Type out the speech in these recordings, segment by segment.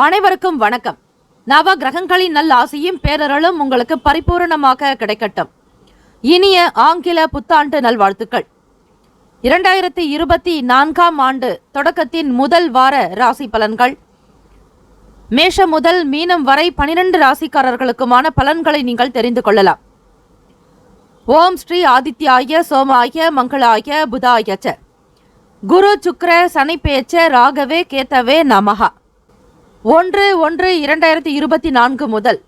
அனைவருக்கும் வணக்கம். நவ கிரகங்களின் நல் ஆசியும் பேரருளும் உங்களுக்கு பரிபூரணமாக கிடைக்கட்டும். இனிய ஆங்கில புத்தாண்டு நல்வாழ்த்துக்கள். 2024 ஆண்டு தொடக்கத்தின் முதல் வார ராசி பலன்கள். மேஷம் முதல் மீனம் வரை 12 ராசிக்காரர்களுக்குமான பலன்களை நீங்கள் தெரிந்து கொள்ளலாம். ஓம் ஸ்ரீ ஆதித்யாய சோமாய மங்களாய புதாய ச குரு சுக்கிர சனி பேச்ச ராகவே கேத்தவே நமஹா. 1/1/2024 முதல்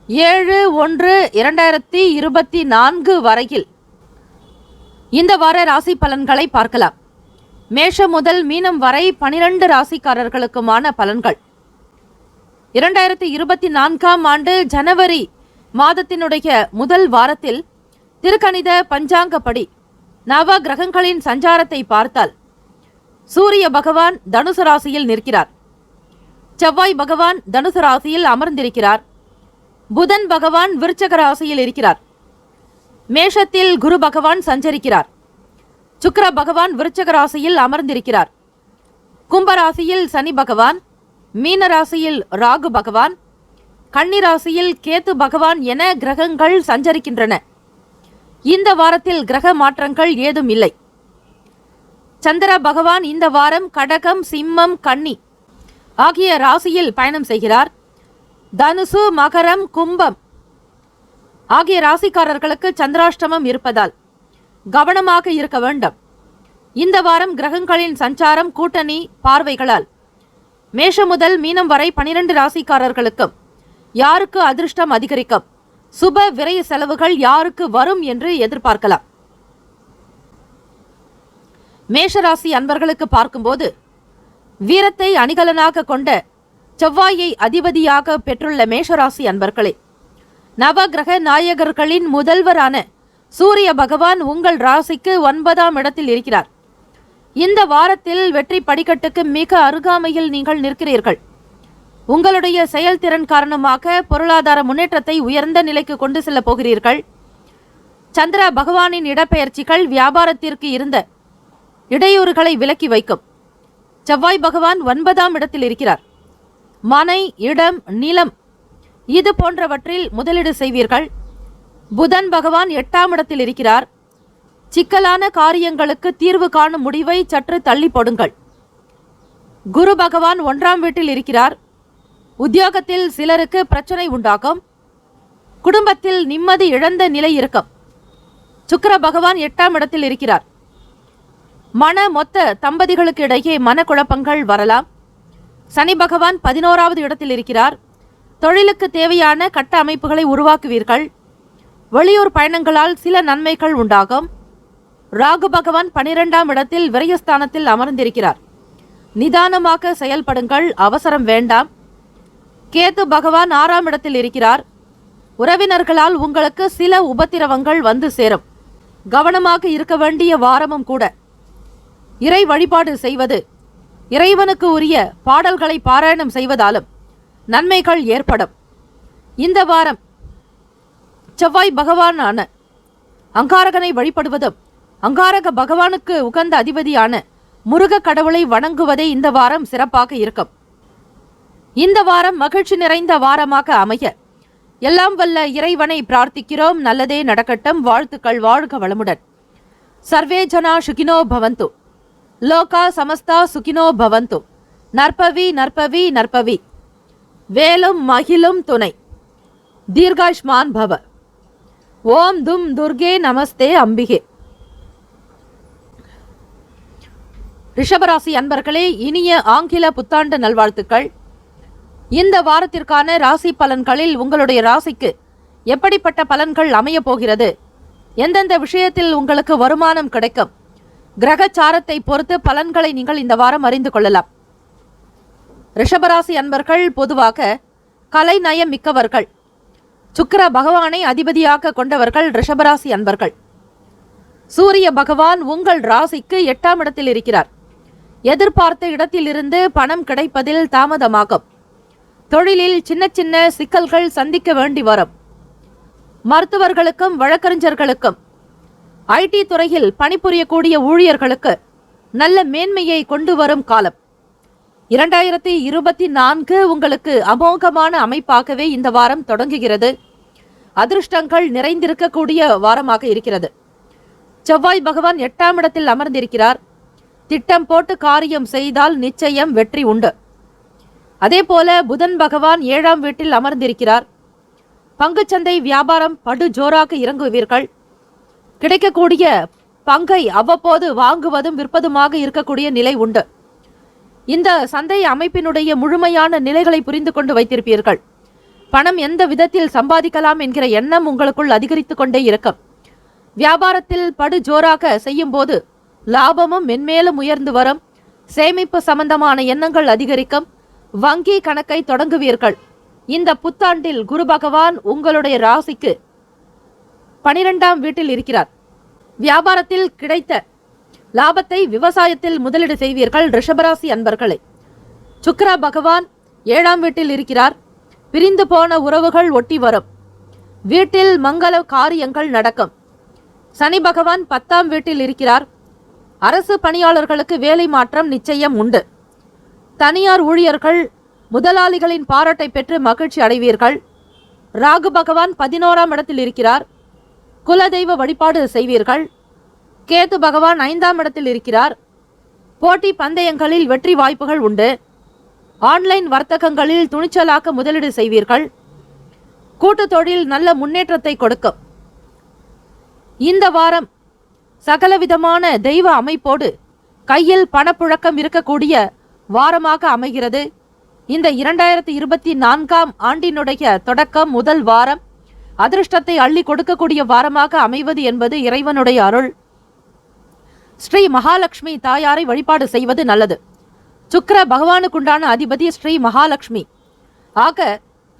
7/1/2024 வரையில் இந்த வார ராசி பலன்களை பார்க்கலாம். மேஷம் முதல் மீனம் வரை 12 ராசிக்காரர்களுக்குமான பலன்கள். 2024 ஆண்டு ஜனவரி மாதத்தினுடைய முதல் வாரத்தில் திருக்கணித பஞ்சாங்கப்படி நவ கிரகங்களின் சஞ்சாரத்தை பார்த்தால் சூரிய பகவான் தனுசு ராசியில் நிற்கிறார். செவ்வாய் பகவான் தனுசு ராசியில் அமர்ந்திருக்கிறார். புதன் பகவான் விருச்சக ராசியில் இருக்கிறார். மேஷத்தில் குரு பகவான் சஞ்சரிக்கிறார். சுக்கிர பகவான் விருச்சக ராசியில் அமர்ந்திருக்கிறார். கும்பராசியில் சனி பகவான், மீன ராசியில் ராகு பகவான், கன்னி ராசியில் கேத்து பகவான் என கிரகங்கள் சஞ்சரிக்கின்றன. இந்த வாரத்தில் கிரக மாற்றங்கள் ஏதும் இல்லை. சந்திர பகவான் இந்த வாரம் கடகம், சிம்மம், கன்னி ஆகிய ராசியில் பயணம் செய்கிறார். தனுசு, மகரம், கும்பம் ஆகிய ராசிக்காரர்களுக்கு சந்திராஷ்டமம் இருப்பதால் கவனமாக இருக்க வேண்டும். இந்த வாரம் கிரகங்களின் சஞ்சாரம், கூட்டணி பார்வைகளால் மேஷம் முதல் மீனம் வரை 12 ராசிக்காரர்களுக்கும் யாருக்கு அதிர்ஷ்டம் அதிகரிக்கும், சுப விரய செலவுகள் யாருக்கு வரும் என்று எதிர்பார்க்கலாம். மேஷராசி அன்பர்களுக்கு பார்க்கும்போது வீரத்தை அணிகலனாக கொண்ட செவ்வாயை அதிபதியாக பெற்றுள்ள மேஷராசி அன்பர்களே, நவகிரக நாயகர்களின் முதல்வரான சூரிய பகவான் உங்கள் ராசிக்கு 9ஆம் இடத்தில் இருக்கிறார். இந்த வாரத்தில் வெற்றி படிக்கட்டுக்கு மிக அருகாமையில் நீங்கள் நிற்கிறீர்கள். உங்களுடைய செயல்திறன் காரணமாக பொருளாதார முன்னேற்றத்தை உயர்ந்த நிலைக்கு கொண்டு செல்ல போகிறீர்கள். சந்திர பகவானின் இடப்பெயர்ச்சிகள் வியாபாரத்திற்கு இருந்த இடையூறுகளை விலக்கி வைக்கும். செவ்வாய் பகவான் 9ஆம் இடத்தில் இருக்கிறார். மனை, இடம், நிலம் இது போன்றவற்றில் முதலீடு செய்வீர்கள். புதன் பகவான் 8ஆம் இடத்தில் இருக்கிறார். சிக்கலான காரியங்களுக்கு தீர்வு காணும் முடிவை சற்று தள்ளி போடுங்கள். குரு பகவான் 1ஆம் வீட்டில் இருக்கிறார். உத்தியோகத்தில் சிலருக்கு பிரச்சனை உண்டாகும். குடும்பத்தில் நிம்மதி இழந்த நிலை இருக்கும். சுக்கிர பகவான் 8ஆம் இடத்தில் இருக்கிறார். மொத்த தம்பதிகளுக்கு இடையே மனக்குழப்பங்கள் வரலாம். சனி பகவான் 11ஆவது இடத்தில் இருக்கிறார். தொழிலுக்கு தேவையான கட்ட அமைப்புகளை உருவாக்குவீர்கள். வெளியூர் பயணங்களால் சில நன்மைகள் உண்டாகும். ராகு பகவான் 12ஆம் இடத்தில் விரயஸ்தானத்தில் அமர்ந்திருக்கிறார். நிதானமாக செயல்படுங்கள், அவசரம் வேண்டாம். கேது பகவான் 6ஆம் இடத்தில் இருக்கிறார். உறவினர்களால் உங்களுக்கு சில உபத்திரவங்கள் வந்து சேரும். கவனமாக இருக்க வேண்டிய வாரமும் கூட. இறை வழிபாடு செய்வது, இறைவனுக்கு உரிய பாடல்களை பாராயணம் செய்வதாலும் நன்மைகள் ஏற்படும். இந்த வாரம் செவ்வாய் பகவானான அங்காரகனை வழிபடுவதும் அங்காரக பகவானுக்கு உகந்த அதிபதியான முருக கடவுளை வணங்குவதே இந்த வாரம் சிறப்பாக இருக்கும். இந்த வாரம் மகிழ்ச்சி நிறைந்த வாரமாக அமைய எல்லாம் வல்ல இறைவனை பிரார்த்திக்கிறோம். நல்லதே நடக்கட்டும். வாழ்த்துக்கள். வாழ்க வளமுடன். சர்வே ஜனா சுகினோ பவந்து. லோகா சமஸ்தா சுகினோ பவந்து. நற்பவி நற்பவி நற்பவி. வேலும் மகிழும் துணை. தீர்காஷ்மான் பவ. ஓம் தும் துர்கே நமஸ்தே அம்பிகே. ரிஷபராசி அன்பர்களே, இனிய ஆங்கில புத்தாண்டு நல்வாழ்த்துக்கள். இந்த வாரத்திற்கான ராசி பலன்களில் உங்களுடைய ராசிக்கு எப்படிப்பட்ட பலன்கள் அமைய போகிறது, எந்தெந்த விஷயத்தில் உங்களுக்கு வருமானம் கிடைக்கும், கிரகச்சாரத்தை பொறுத்து பலன்களை நீங்கள் இந்த வாரம் அறிந்து கொள்ளலாம். ரிஷபராசி அன்பர்கள் பொதுவாக கலைநயம் மிக்கவர்கள். சுக்கிர பகவானை அதிபதியாக கொண்டவர்கள் ரிஷபராசி அன்பர்கள். சூரிய பகவான் உங்கள் ராசிக்கு 8ஆம் இடத்தில் இருக்கிறார். எதிர்பார்த்த இடத்திலிருந்து பணம் கிடைப்பதில் தாமதமாகும். தொழிலில் சின்ன சின்ன சிக்கல்கள் சந்திக்க வேண்டி வரும். மருத்துவர்களுக்கும் வழக்கறிஞர்களுக்கும் ஐடி துறையில் பணிபுரியக்கூடிய ஊழியர்களுக்கு நல்ல மேன்மையை கொண்டு வரும் காலம். 2024 உங்களுக்கு அமோகமான அமைப்பாகவே இந்த வாரம் தொடங்குகிறது. அதிர்ஷ்டங்கள் நிறைந்திருக்கக்கூடிய வாரமாக இருக்கிறது. செவ்வாய் பகவான் 8ஆம் இடத்தில் அமர்ந்திருக்கிறார். திட்டம் போட்டு காரியம் செய்தால் நிச்சயம் வெற்றி உண்டு. அதே போல புதன் பகவான் 7ஆம் வீட்டில் அமர்ந்திருக்கிறார். பங்குச்சந்தை வியாபாரம் படு ஜோராக இறங்குவீர்கள். கிடைக்கக்கூடிய பங்கை அவ்வப்போது வாங்குவதும் விற்பதுமாக இருக்கக்கூடிய நிலை உண்டு. இந்த சந்தை அமைப்பினுடைய முழுமையான நிலைகளை புரிந்து கொண்டு வைத்திருப்பீர்கள். பணம் எந்த விதத்தில் சம்பாதிக்கலாம் என்கிற எண்ணம் உங்களுக்குள் அதிகரித்து கொண்டே இருக்கும். வியாபாரத்தில் படு ஜோராக செய்யும் போது லாபமும் மென்மேலும் உயர்ந்து வரும். சேமிப்பு சம்பந்தமான எண்ணங்கள் அதிகரிக்கும். வங்கி கணக்கை தொடங்குவீர்கள். இந்த புத்தாண்டில் குரு பகவான் உங்களுடைய ராசிக்கு 12ஆம் வீட்டில் இருக்கிறார். வியாபாரத்தில் கிடைத்த லாபத்தை விவசாயத்தில் முதலீடு செய்வீர்கள். ரிஷபராசி அன்பர்களே, சுக்கிர பகவான் 7ஆம் வீட்டில் இருக்கிறார். பிரிந்து போன உறவுகள் ஒட்டி வரும். வீட்டில் மங்கள காரியங்கள் நடக்கும். சனி பகவான் 10ஆம் வீட்டில் இருக்கிறார். அரசு பணியாளர்களுக்கு வேலை மாற்றம் நிச்சயம் உண்டு. தனியார் ஊழியர்கள் முதலாளிகளின் பாராட்டை பெற்று மகிழ்ச்சி அடைவீர்கள். ராகு பகவான் 11ஆம் இடத்தில் இருக்கிறார். குலதெய்வ வழிபாடு செய்வீர்கள். கேது பகவான் 5ஆம் இடத்தில் இருக்கிறார். போட்டி பந்தயங்களில் வெற்றி வாய்ப்புகள் உண்டு. ஆன்லைன் வர்த்தகங்களில் துணிச்சலாக முதலீடு செய்வீர்கள். கூட்டு தொழில் நல்ல முன்னேற்றத்தை கொடுக்கும். இந்த வாரம் சகலவிதமான தெய்வ அமைப்போடு கையில் பணப்புழக்கம் இருக்கக்கூடிய வாரமாக அமைகிறது. இந்த 2024ஆம் ஆண்டினுடைய தொடக்கம் முதல் வாரம் அதிர்ஷ்டத்தை அள்ளி கொடுக்கக்கூடிய வாரமாக அமைவது என்பது இறைவனுடைய அருள். ஸ்ரீ மகாலட்சுமி தாயாரை வழிபாடு செய்வது நல்லது. சுக்கிர பகவானுக்குண்டான அதிபதி ஸ்ரீ மகாலட்சுமி. ஆக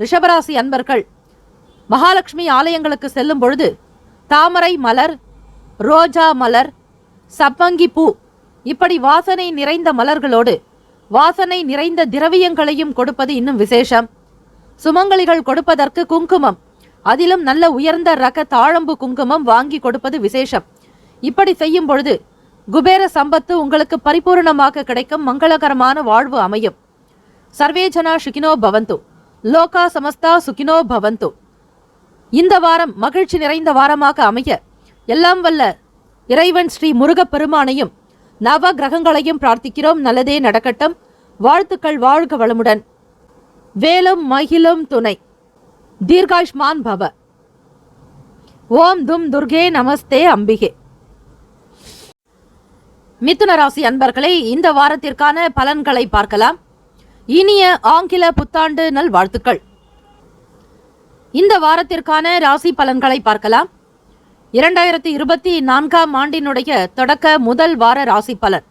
ரிஷபராசி அன்பர்கள் மகாலட்சுமி ஆலயங்களுக்கு செல்லும் பொழுது தாமரை மலர், ரோஜா மலர், சப்பங்கி பூ இப்படி வாசனை நிறைந்த மலர்களோடு வாசனை நிறைந்த திரவியங்களையும் கொடுப்பது இன்னும் விசேஷம். சுமங்கலிகள் கொடுப்பதற்கு குங்குமம், அதிலும் நல்ல உயர்ந்த ரக தாழம்பு குங்குமம் வாங்கி கொடுப்பது விசேஷம். இப்படி செய்யும் பொழுது குபேர சம்பத்து உங்களுக்கு பரிபூர்ணமாக கிடைக்கும். மங்களகரமான வாழ்வு அமையும். சர்வேஜனா சுகினோ பவந்து, லோகா சமஸ்தா சுகினோ பவந்து. இந்த வாரம் மகிழ்ச்சி நிறைந்த வாரமாக அமைய எல்லாம் வல்ல இறைவன் ஸ்ரீ முருகப்பெருமானையும் நவ கிரகங்களையும் பிரார்த்திக்கிறோம். நல்லதே நடக்கட்டும். வாழ்த்துக்கள். வாழ்க வளமுடன். வேலும் மகிழும் துணை. தீர்காயுஷ்மான் பவ. ஓம் தும் துர்கே நமஸ்தே அம்பிகே. மிதுன ராசி அன்பர்களே, இந்த வாரத்திற்கான பலன்களை பார்க்கலாம். இனிய ஆங்கில புத்தாண்டு நல் வாழ்த்துக்கள். இந்த வாரத்திற்கான ராசி பலன்களை பார்க்கலாம். 2024ஆம் ஆண்டினுடைய தொடக்க முதல் வார ராசி பலன்.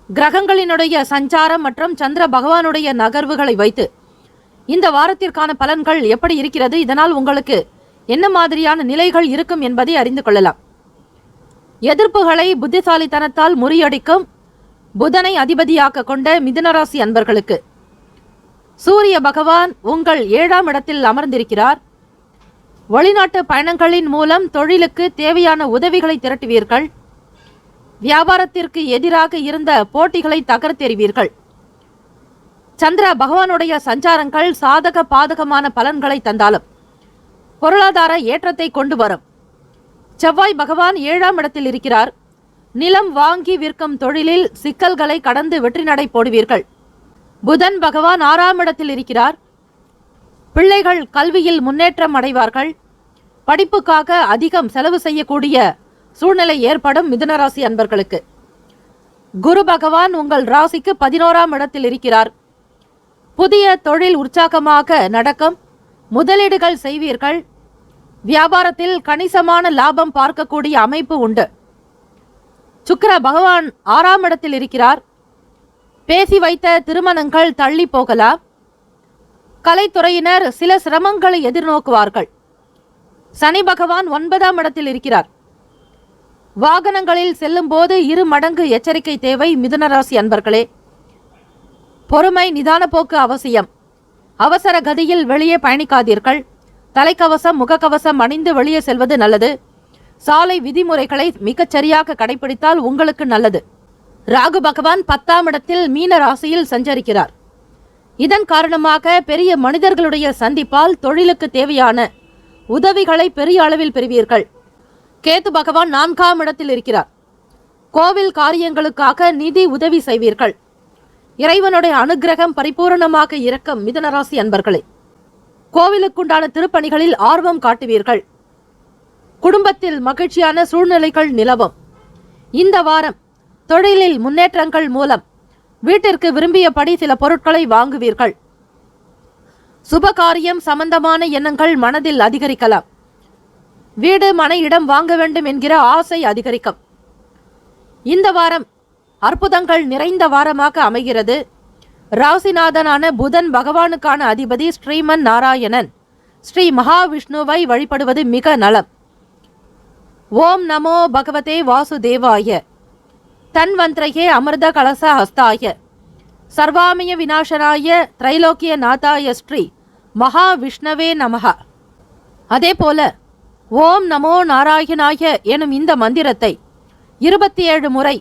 கிரகங்களினுடைய சஞ்சாரம் மற்றும் சந்திர பகவானுடைய நகர்வுகளை வைத்து இந்த வாரத்திற்கான பலன்கள் எப்படி இருக்கிறது, இதனால் உங்களுக்கு என்ன மாதிரியான நிலைகள் இருக்கும் என்பதை அறிந்து கொள்ளலாம். எதிர்ப்புகளை புத்திசாலித்தனத்தால் முறியடிக்கும் புதனை அதிபதியாக கொண்ட மிதுனராசி அன்பர்களுக்கு சூரிய பகவான் உங்கள் 7ஆம் இடத்தில் அமர்ந்திருக்கிறார். வெளிநாட்டு பயணங்களின் மூலம் தொழிலுக்கு தேவையான உதவிகளை திரட்டுவீர்கள். வியாபாரத்திற்கு எதிராக இருந்த போட்டிகளை தகர்த்தெறிவீர்கள். சந்திர பகவானுடைய சஞ்சாரங்கள் சாதக பாதகமான பலன்களை தந்தாலும் பொருளாதார ஏற்றத்தை கொண்டு வரும். செவ்வாய் பகவான் 7ஆம் இடத்தில் இருக்கிறார். நிலம் வாங்கி விற்கும் தொழிலில் சிக்கல்களை கடந்து வெற்றி நடை போடுவீர்கள். புதன் பகவான் 6ஆம் இடத்தில் இருக்கிறார். பிள்ளைகள் கல்வியில் முன்னேற்றம் அடைவார்கள். படிப்புக்காக அதிகம் செலவு செய்யக்கூடிய சூழ்நிலை ஏற்படும். மிதுனராசி அன்பர்களுக்கு குரு பகவான் உங்கள் ராசிக்கு 11ஆம் இடத்தில் இருக்கிறார். புதிய தொழில் உற்சாகமாக நடக்கும். முதலீடுகள் செய்வீர்கள். வியாபாரத்தில் கணிசமான லாபம் பார்க்கக்கூடிய அமைப்பு உண்டு. சுக்கிர பகவான் 6ஆம் இடத்தில் இருக்கிறார். பேசி வைத்த திருமணங்கள் தள்ளி போகலாம். கலைத்துறையினர் சில சிரமங்களை எதிர்நோக்குவார்கள். சனி பகவான் 9ஆம் இடத்தில் இருக்கிறார். வாகனங்களில் செல்லும் போது 2 மடங்கு எச்சரிக்கை தேவை. மிதுனராசி அன்பர்களே, பொறுமை நிதான போக்கு அவசியம். அவசர கதியில் வெளியே பயணிக்காதீர்கள். தலைக்கவசம் முகக்கவசம் அணிந்து வெளியே செல்வது நல்லது. சாலை விதிமுறைகளை மிகச் சரியாக கடைபிடித்தால் உங்களுக்கு நல்லது. ராகு பகவான் 10ஆம் இடத்தில் மீன ராசியில் சஞ்சரிக்கிறார். இதன் காரணமாக பெரிய மனிதர்களுடைய சந்திப்பால் தொழிலுக்கு தேவையான உதவிகளை பெரிய அளவில் பெறுவீர்கள். கேது பகவான் 4ஆம் இடத்தில் இருக்கிறார். கோவில் காரியங்களுக்காக நிதி உதவி செய்வீர்கள். இறைவனுடைய அனுகிரகம் பரிபூரணமாக இருக்கும் மிதுனராசி அன்பர்களே. கோவிலுக்குண்டான திருப்பணிகளில் ஆர்வம் காட்டுவீர்கள். குடும்பத்தில் மகிழ்ச்சியான சூழ்நிலைகள் நிலவும். இந்த வாரம் தொழிலில் முன்னேற்றங்கள் மூலம் வீட்டிற்கு விரும்பியபடி சில பொருட்களை வாங்குவீர்கள். சுபகாரியம் சம்பந்தமான எண்ணங்கள் மனதில் அதிகரிக்கலாம். வீடு மனை இடம் வாங்க வேண்டும் என்கிற ஆசை அதிகரிக்கும். இந்த வாரம் அற்புதங்கள் நிறைந்த வாரமாக அமைகிறது. ராசிநாதனான புதன் பகவானுக்கான அதிபதி ஸ்ரீமன் நாராயணன் ஸ்ரீ மகாவிஷ்ணுவை வழிபடுவது மிக நலம். ஓம் நமோ பகவதே வாசுதேவாய தன்வந்திரயே அமிர்த கலச ஹஸ்தாய சர்வாமய விநாசனாய திரைலோக்கிய நாதாய ஸ்ரீ மகாவிஷ்ணவே நமஹ. அதே போல ஓம் நமோ நாராயணாய எனும் இந்த மந்திரத்தை 27 முறை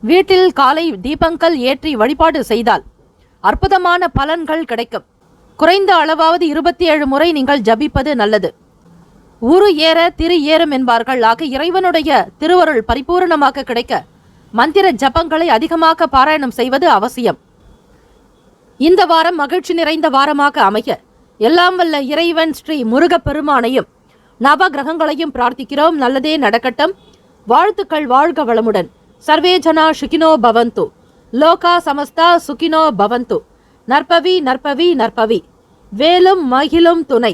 வீட்டில் காலை தீபங்கள் ஏற்றி வழிபாடு செய்தால் அற்புதமான பலன்கள் கிடைக்கும். குறைந்த அளவாவது 27 முறை நீங்கள் ஜபிப்பது நல்லது. உரு ஏற திரு ஏறும் என்பார்கள். ஆக இறைவனுடைய திருவருள் பரிபூர்ணமாக கிடைக்க மந்திர ஜபங்களை அதிகமாக பாராயணம் செய்வது அவசியம். இந்த வாரம் மகிழ்ச்சி நிறைந்த வாரமாக அமைய எல்லாம் வல்ல இறைவன் ஸ்ரீ முருகப் பெருமானையும் நவ கிரகங்களையும் பிரார்த்திக்கிறோம். நல்லதே நடக்கட்டும். வாழ்த்துக்கள். வாழ்க வளமுடன். சர்வே ஜனா சுகினோ பவந்து. லோகா சமஸ்தா சுகினோ பவந்து. நற்பவி நற்பவி நற்பவி. வேலும் மகிழும் துணை.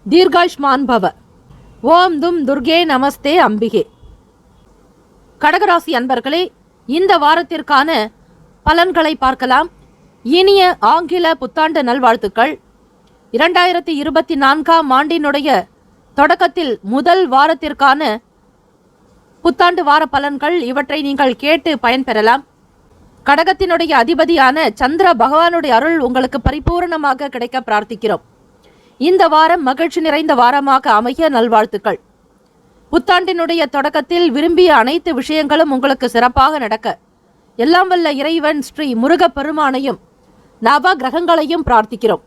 தீர்காயுஷ்மான் பவ. ஓம் தும் துர்கே நமஸ்தே அம்பிகே. கடகராசி அன்பர்களே, இந்த வாரத்திற்கான பலன்களை பார்க்கலாம். இனிய ஆங்கில புத்தாண்டு நல்வாழ்த்துக்கள். 2024ஆம் ஆண்டினுடைய தொடக்கத்தில் முதல் வாரத்திற்கான புத்தாண்டு வார பலன்கள் இவற்றை நீங்கள் கேட்டு பயன்பெறலாம். கடகத்தினுடைய அதிபதியான சந்திர பகவானுடைய அருள் உங்களுக்கு பரிபூர்ணமாக கிடைக்க பிரார்த்திக்கிறோம். இந்த வாரம் மகிழ்ச்சி நிறைந்த வாரமாக அமைய நல்வாழ்த்துக்கள். புத்தாண்டினுடைய தொடக்கத்தில் விரும்பிய அனைத்து விஷயங்களும் உங்களுக்கு சிறப்பாக நடக்க எல்லாம் வல்ல இறைவன் ஸ்ரீ முருகப் பெருமானையும் நவ கிரகங்களையும் பிரார்த்திக்கிறோம்.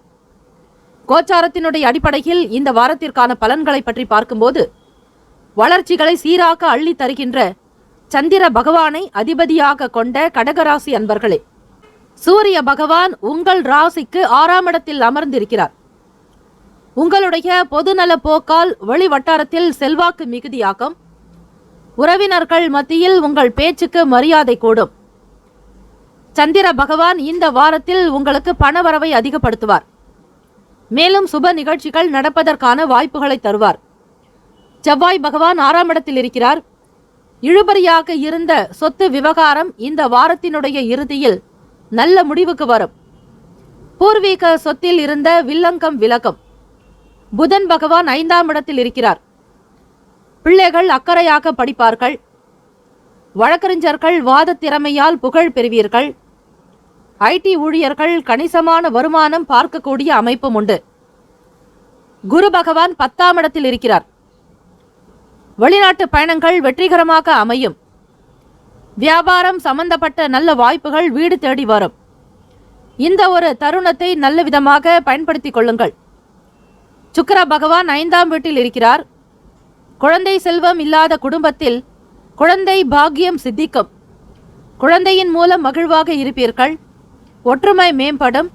கோச்சாரத்தினுடைய அடிப்படையில் இந்த வாரத்திற்கான பலன்களை பற்றி பார்க்கும்போது வளர்ச்சிகளை சீராக அள்ளி தருகின்ற சந்திர பகவானை அதிபதியாக கொண்ட கடகராசி அன்பர்களே, சூரிய பகவான் உங்கள் ராசிக்கு 6ஆம் இடத்தில் அமர்ந்திருக்கிறார். உங்களுடைய பொதுநல போக்கால் வெளி வட்டாரத்தில் செல்வாக்கு மிகுதியாகும். உறவினர்கள் மத்தியில் உங்கள் பேச்சுக்கு மரியாதை கூடும். சந்திர பகவான் இந்த வாரத்தில் உங்களுக்கு பணவரவை அதிகப்படுத்துவார். மேலும் சுப நிகழ்ச்சிகள் நடப்பதற்கான வாய்ப்புகளை தருவார். செவ்வாய் பகவான் 6ஆம் இடத்தில் இருக்கிறார். இழுபறியாக இருந்த சொத்து விவகாரம் இந்த வாரத்தினுடைய இறுதியில் நல்ல முடிவுக்கு வரும். பூர்வீக சொத்தில் இருந்த வில்லங்கம் விலகும். புதன் பகவான் 5ஆம் இடத்தில் இருக்கிறார். பிள்ளைகள் அக்கறையாக படிப்பார்கள். வழக்கறிஞர்கள் வாத திறமையால் புகழ் பெறுவீர்கள். ஐடி ஊழியர்கள் கணிசமான வருமானம் பார்க்கக்கூடிய அமைப்பும் உண்டு. குரு பகவான் 10ஆம் இடத்தில் இருக்கிறார். வெளிநாட்டு பயணங்கள் வெற்றிகரமாக அமையும். வியாபாரம் சம்பந்தப்பட்ட நல்ல வாய்ப்புகள் வீடு தேடி வரும். இந்த ஒரு தருணத்தை நல்ல விதமாக பயன்படுத்திக் கொள்ளுங்கள். சுக்கிர பகவான் 5ஆம் வீட்டில் இருக்கிறார். குழந்தை செல்வம் இல்லாத குடும்பத்தில் குழந்தை பாக்கியம் சித்திக்கும். குழந்தையின் மூலம் மகிழ்வாக இருப்பீர்கள். ஒற்றுமை மேம்படும்.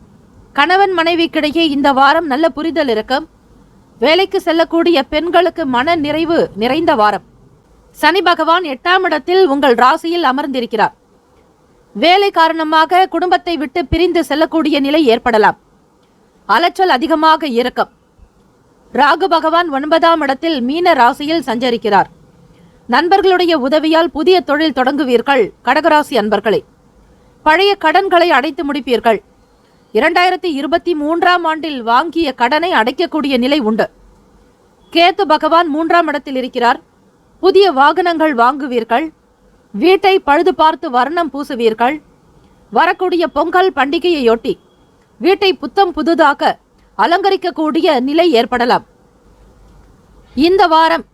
கணவன் மனைவிக்கிடையே இந்த வாரம் நல்ல புரிதல் இருக்கும். வேலைக்கு செல்லக்கூடிய பெண்களுக்கு மன நிறைவு நிறைந்த வாரம். சனி பகவான் 8ஆம் இடத்தில் உங்கள் ராசியில் அமர்ந்திருக்கிறார். வேலை காரணமாக குடும்பத்தை விட்டு பிரிந்து செல்லக்கூடிய நிலை ஏற்படலாம். அலைச்சல் அதிகமாக இருக்கும். ராகு பகவான் 9ஆம் இடத்தில் மீன ராசியில் சஞ்சரிக்கிறார். நண்பர்களுடைய உதவியால் புதிய தொழில் தொடங்குவீர்கள். கடகராசி அன்பர்களே, பழைய கடன்களை அடைத்து முடிப்பீர்கள். 2023ஆம் ஆண்டில் வாங்கிய கடனை அடைக்கக்கூடிய நிலை உண்டு. கேது பகவான் 3ஆம் இடத்தில் இருக்கிறார். புதிய வாகனங்கள் வாங்குவீர்கள். வீட்டை பழுது பார்த்து வர்ணம் பூசுவீர்கள். வரக்கூடிய பொங்கல் பண்டிகையையொட்டி வீட்டை புத்தம் புதுதாக அலங்கரிக்கக்கூடிய நிலை ஏற்படலாம். இந்த வாரம்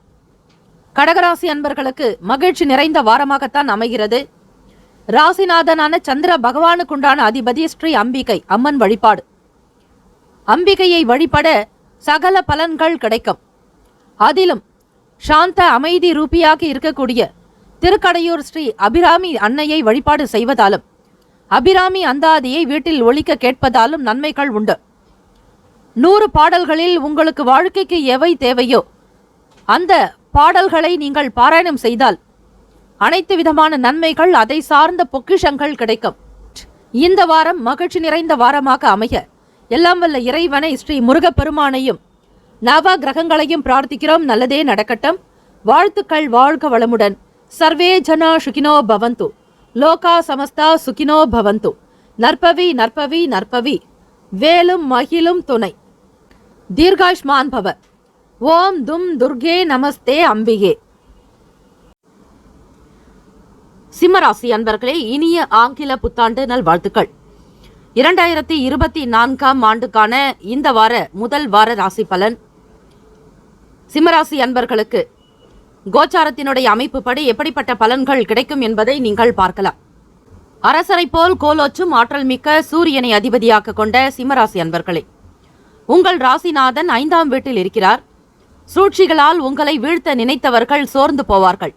கடகராசி அன்பர்களுக்கு மகிழ்ச்சி நிறைந்த வாரமாகத்தான் அமைகிறது. ராசிநாதனான சந்திர பகவானுக்குண்டான அதிபதி ஸ்ரீ அம்பிகை அம்மன் வழிபாடு. அம்பிகையை வழிபட சகல பலன்கள் கிடைக்கும். அதிலும் சாந்த அமைதி ரூபியாக இருக்கக்கூடிய திருக்கடையூர் ஸ்ரீ அபிராமி அன்னையை வழிபாடு செய்வதாலும் அபிராமி அந்தாதியை வீட்டில் ஒலிக்க கேட்பதாலும் நன்மைகள் உண்டு. 100 பாடல்களில் உங்களுக்கு வாழ்க்கைக்கு எவை தேவையோ அந்த பாடல்களை நீங்கள் பாராயணம் செய்தால் அனைத்து விதமான நன்மைகள், அதை சார்ந்த பொக்கிஷங்கள் கிடைக்கும். இந்த வாரம் மகிழ்ச்சி நிறைந்த வாரமாக அமைய எல்லாம் வல்ல இறைவனை ஸ்ரீ முருகப்பெருமானையும் நவ கிரகங்களையும் பிரார்த்திக்கிறோம். நல்லதே நடக்கட்டும். வாழ்த்துக்கள். வாழ்க வளமுடன். சர்வே ஜனா சுகினோ பவந்து. லோகா சமஸ்தா சுகினோ பவந்து. நற்பவி நற்பவி நற்பவி. வேலும் மகிழும் துணை. தீர்காயுஷ்மான் பவ. ஓம் தும் துர்கே நமஸ்தே அம்பிகே. சிம்மராசி அன்பர்களே, இனிய ஆங்கில புத்தாண்டு நல்வாழ்த்துக்கள். 2024ஆம் ஆண்டுக்கான இந்த வார முதல் வார ராசி பலன். சிம்மராசி அன்பர்களுக்கு கோச்சாரத்தினுடைய அமைப்பு படி எப்படிப்பட்ட பலன்கள் கிடைக்கும் என்பதை நீங்கள் பார்க்கலாம். அரசரை போல் கோலோச்சும் ஆற்றல் மிக்க சூரியனை அதிபதியாக கொண்ட சிம்மராசி அன்பர்களே, உங்கள் ராசிநாதன் 5ஆம் வீட்டில் இருக்கிறார். சூழ்ச்சிகளால் உங்களை வீழ்த்த நினைத்தவர்கள் சோர்ந்து போவார்கள்.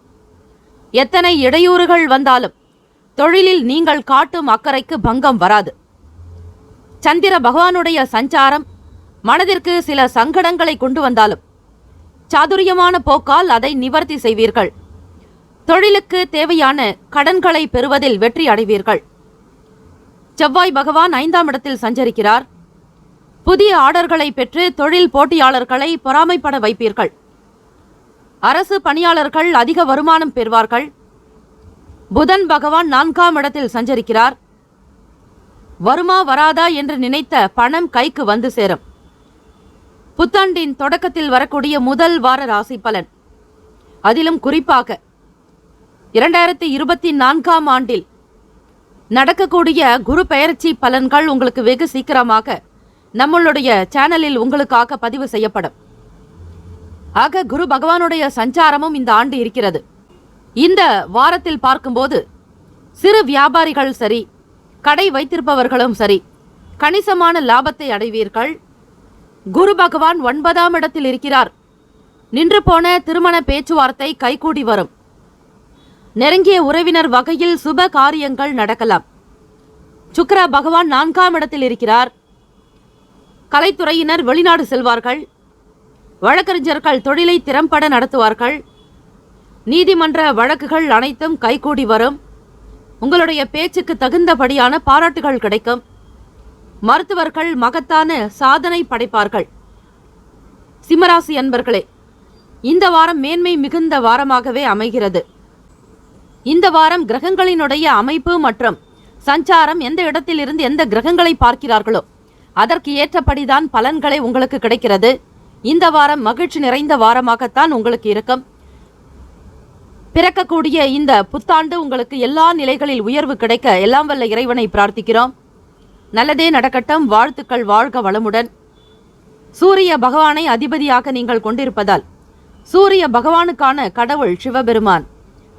எத்தனை இடையூறுகள் வந்தாலும் தொழிலில் நீங்கள் காட்டும் அக்கறைக்கு பங்கம் வராது. சந்திர பகவானுடைய சஞ்சாரம் மனதிற்கு சில சங்கடங்களை கொண்டு வந்தாலும் சாதுரியமான போக்கால் அதை நிவர்த்தி செய்வீர்கள். தொழிலுக்கு தேவையான கடன்களை பெறுவதில் வெற்றி அடைவீர்கள். செவ்வாய் பகவான் 5ஆம் இடத்தில் சஞ்சரிக்கிறார். புதிய ஆர்டர்களை பெற்று தொழில் போட்டியாளர்களை பொறாமைப்பட வைப்பீர்கள். அரசு பணியாளர்கள் அதிக வருமானம் பெறுவார்கள். புதன் பகவான் 4ஆம் இடத்தில் சஞ்சரிக்கிறார். வருமா வராதா என்று நினைத்த பணம் கைக்கு வந்து சேரும். புத்தாண்டின் தொடக்கத்தில் வரக்கூடிய முதல் வார ராசி பலன். அதிலும் குறிப்பாக 2024ஆம் ஆண்டில் நடக்கக்கூடிய குரு பெயர்ச்சி பலன்கள் உங்களுக்கு வெகு சீக்கிரமாக நம்மளுடைய சேனலில் உங்களுக்காக பதிவு செய்யப்படும். ஆக குரு பகவானுடைய சஞ்சாரமும் இந்த ஆண்டு இருக்கிறது. இந்த வாரத்தில் பார்க்கும்போது சிறு வியாபாரிகள் சரி, கடை வைத்திருப்பவர்களும் சரி, கணிசமான லாபத்தை அடைவீர்கள். குரு பகவான் 9ஆம் இடத்தில் இருக்கிறார். நின்று போன திருமண பேச்சுவார்த்தை கைகூடி வரும். நெருங்கிய உறவினர் வகையில் சுப காரியங்கள் நடக்கலாம். சுக்கிர பகவான் 4ஆம் இடத்தில் இருக்கிறார். கலைத்துறையினர் வெளிநாடு செல்வார்கள். வழக்கறிஞர்கள் தொழிலை திறம்பட நடத்துவார்கள். நீதிமன்ற வழக்குகள் அனைத்தும் கைகூடி வரும். உங்களுடைய பேச்சுக்கு தகுந்தபடியான பாராட்டுகள் கிடைக்கும். மருத்துவர்கள் மகத்தான சாதனை படைப்பார்கள். சிம்மராசி அன்பர்களே, இந்த வாரம் மேன்மை மிகுந்த வாரமாகவே அமைகிறது. இந்த வாரம் கிரகங்களினுடைய அமைப்பு மற்றும் சஞ்சாரம் எந்த இடத்திலிருந்து எந்த கிரகங்களை பார்க்கிறார்களோ அதற்கு ஏற்றபடிதான் பலன்களை உங்களுக்கு கிடைக்கிறது. இந்த வாரம் மகிழ்ச்சி நிறைந்த வாரமாகத்தான் உங்களுக்கு இருக்கும். பிறக்கக்கூடிய இந்த புத்தாண்டு உங்களுக்கு எல்லா நிலைகளில் உயர்வு கிடைக்க எல்லாம் வல்ல இறைவனை பிரார்த்திக்கிறோம். நல்லதே நடக்கட்டும். வாழ்த்துக்கள். வாழ்க வளமுடன். சூரிய பகவானை அதிபதியாக நீங்கள் கொண்டிருப்பதால் சூரிய பகவானுக்கான கடவுள் சிவபெருமான்.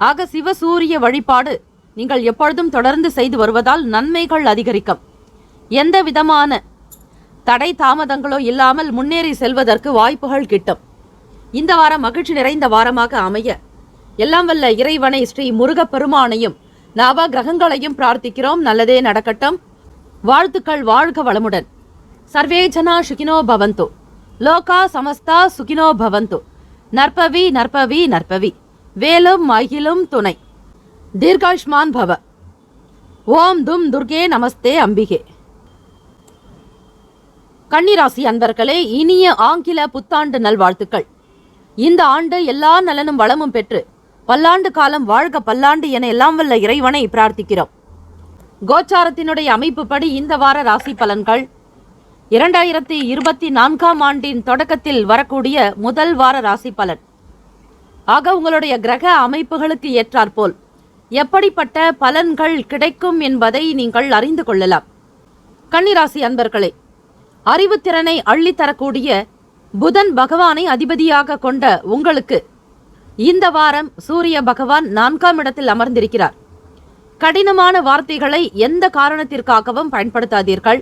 ஆக சிவசூரிய வழிபாடு நீங்கள் எப்பொழுதும் தொடர்ந்து செய்து வருவதால் நன்மைகள் அதிகரிக்கும். எந்த விதமான தடை தாமதங்களோ இல்லாமல் முன்னேறி செல்வதற்கு வாய்ப்புகள் கிட்டும். இந்த வாரம் மகிழ்ச்சி நிறைந்த வாரமாக அமைய எல்லாம் வல்ல இறைவனை ஸ்ரீ முருகப்பெருமானையும் நவ கிரகங்களையும் பிரார்த்திக்கிறோம். நல்லதே நடக்கட்டும். வாழ்த்துக்கள். வாழ்க வளமுடன். சர்வே ஜனா சுகினோ பவந்து. லோகா சமஸ்தா சுகினோ பவந்து. நற்பவி நற்பவி நற்பவி. வேலும் மகிழும் துணை. தீர்காயுஷ்மான் பவ. ஓம் தும் துர்கே நமஸ்தே அம்பிகே. கன்னிராசி அன்பர்களே, இனிய ஆங்கில புத்தாண்டு நல்வாழ்த்துக்கள். இந்த ஆண்டு எல்லா நலனும் வளமும் பெற்று பல்லாண்டு காலம் வாழ்க பல்லாண்டு என எல்லாம் வல்ல இறைவனை பிரார்த்திக்கிறோம். கோச்சாரத்தினுடைய அமைப்பு படி இந்த வார ராசி பலன்கள். 2024ஆம் ஆண்டின் தொடக்கத்தில் வரக்கூடிய முதல் வார ராசி பலன். ஆக உங்களுடைய கிரக அமைப்புகளுக்கு ஏற்றாற்போல் எப்படிப்பட்ட பலன்கள் கிடைக்கும் என்பதை நீங்கள் அறிந்து கொள்ளலாம். கன்னிராசி அன்பர்களே, அறிவுத்திறனை அள்ளித்தரக்கூடிய புதன் பகவானை அதிபதியாக கொண்ட உங்களுக்கு இந்த வாரம் சூரிய பகவான் 4ஆம் இடத்தில் அமர்ந்திருக்கிறார். கடினமான வார்த்தைகளை எந்த காரணத்திற்காகவும் பயன்படுத்தாதீர்கள்.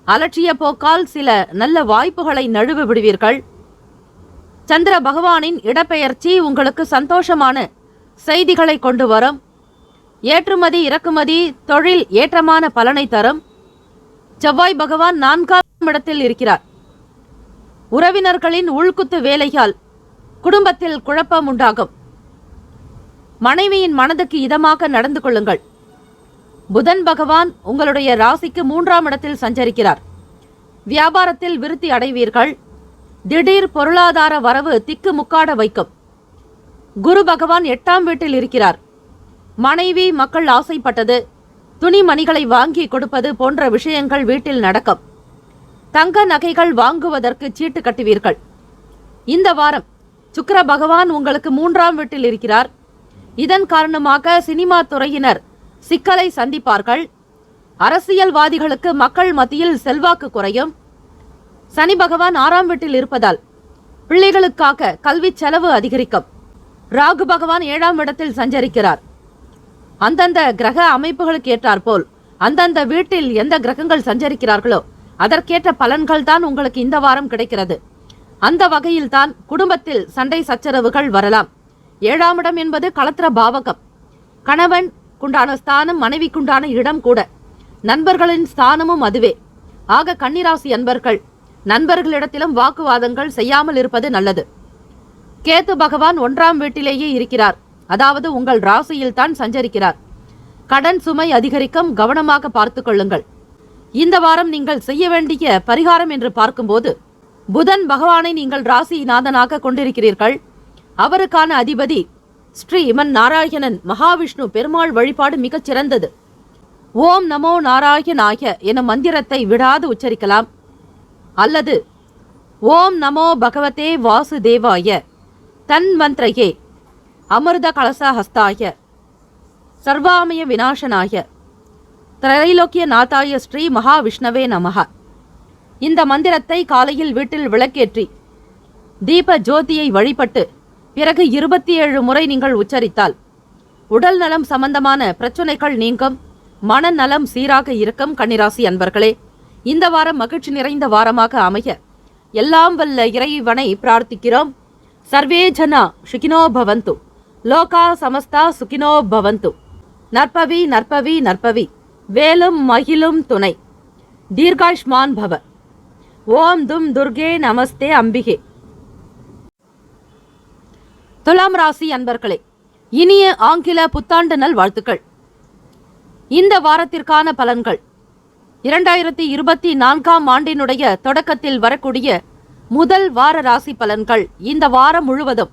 அலட்சிய போக்கால் சில நல்ல வாய்ப்புகளை நழுவ விடுவீர்கள். சந்திர பகவானின் இடப்பெயர்ச்சி உங்களுக்கு சந்தோஷமான செய்திகளை கொண்டு வரும். ஏற்றுமதி இறக்குமதி தொழில் ஏற்றமான பலனை தரும். செவ்வாய் பகவான் 4ஆம் இடத்தில் இருக்கிறார். உறவினர்களின் உள்குத்து வேலையால் குடும்பத்தில் குழப்பம் உண்டாகும். மனைவியின் மனதுக்கு இதமாக நடந்து கொள்ளுங்கள். புதன் பகவான் உங்களுடைய ராசிக்கு 3ஆம் இடத்தில் சஞ்சரிக்கிறார். வியாபாரத்தில் விருத்தி அடைவீர்கள். திடீர் பொருளாதார வரவு திக்கு முக்காட வைக்கும். குரு பகவான் 8ஆம் வீட்டில் இருக்கிறார். மனைவி மக்கள் ஆசைப்பட்டது, துணிமணிகளை வாங்கி கொடுப்பது போன்ற விஷயங்கள் வீட்டில் நடக்கும். தங்க நகைகள் வாங்குவதற்கு சீட்டு கட்டுவீர்கள். இந்த வாரம் சுக்கிர பகவான் உங்களுக்கு 3ஆம் வீட்டில் இருக்கிறார். இதன் காரணமாக சினிமா துறையினர் சிக்கலை சந்திப்பார்கள். அரசியல்வாதிகளுக்கு மக்கள் மத்தியில் செல்வாக்கு குறையும். சனி பகவான் 6ஆம் வீட்டில் இருப்பதால் பிள்ளைகளுக்காக கல்வி செலவு அதிகரிக்கும். ராகு பகவான் 7ஆம் இடத்தில் சஞ்சரிக்கிறார். அந்தந்த கிரக அமைப்புகளுக்கு ஏற்றாற்போல் அந்தந்த வீட்டில் எந்த கிரகங்கள் சஞ்சரிக்கிறார்களோ அதற்கேற்ற பலன்கள் தான் உங்களுக்கு இந்த வாரம் கிடைக்கிறது. அந்த வகையில் தான் குடும்பத்தில் சண்டை சச்சரவுகள் வரலாம். 7ஆம் இடம் என்பது களத்திர பாவகம். கணவன் குண்டான ஸ்தானம், மனைவிக்குண்டான இடம் கூட. நண்பர்களின் ஸ்தானமும் அதுவே. ஆக கன்னிராசி அன்பர்கள் நண்பர்களிடத்திலும் வாக்குவாதங்கள் செய்யாமல் இருப்பது நல்லது. கேத்து பகவான் 1ஆம் வீட்டிலேயே இருக்கிறார். அதாவது உங்கள் ராசியில் தான் சஞ்சரிக்கிறார். கடன் சுமை அதிகரிக்கும். கவனமாக பார்த்து கொள்ளுங்கள். இந்த வாரம் நீங்கள் செய்ய வேண்டிய பரிகாரம் என்று பார்க்கும்போது புதன் பகவானை நீங்கள் ராசிநாதனாக கொண்டிருக்கிறீர்கள். அவருக்கான அதிபதி ஸ்ரீ இமன் நாராயணன் மகாவிஷ்ணு பெருமாள் வழிபாடு மிகச் சிறந்தது. ஓம் நமோ நாராயணாய என மந்திரத்தை விடாது உச்சரிக்கலாம். அல்லது ஓம் நமோ பகவதே வாசுதேவாய தன் மந்திரையே அமிர்த கலசஹஸ்தாய சர்வாமய விநாசனாய திரைலோக்கிய நாதாய ஸ்ரீ மகாவிஷ்ணவே நமஹ. இந்த மந்திரத்தை காலையில் வீட்டில் விளக்கேற்றி தீப ஜோதியை வழிபட்டு பிறகு 27 முறை நீங்கள் உச்சரித்தால் உடல் நலம் சம்பந்தமான பிரச்சனைகள் நீங்கும். மனநலம் சீராக இருக்கும். கன்னிராசி அன்பர்களே, இந்த வாரம் மகிழ்ச்சி நிறைந்த வாரமாக அமைய எல்லாம் வல்ல இறைவனை பிரார்த்திக்கிறோம். சர்வே ஜனா சுகினோ பவந்து, லோகா சமஸ்தா சுகினோ பவந்து. நற்பவி நற்பவி நற்பவி, வேலும் மகிழும் துணை, தீர்காஷ்மான் பவ. ஓம் தும் துர்கே நமஸ்தே அம்பிகே. துலாம் ராசி அன்பர்களே, இனிய ஆங்கில புத்தாண்டு நல் வாழ்த்துக்கள். இந்த வாரத்திற்கான பலன்கள் 2024ஆம் ஆண்டினுடைய தொடக்கத்தில் வரக்கூடிய முதல் வார ராசி பலன்கள். இந்த வாரம் முழுவதும்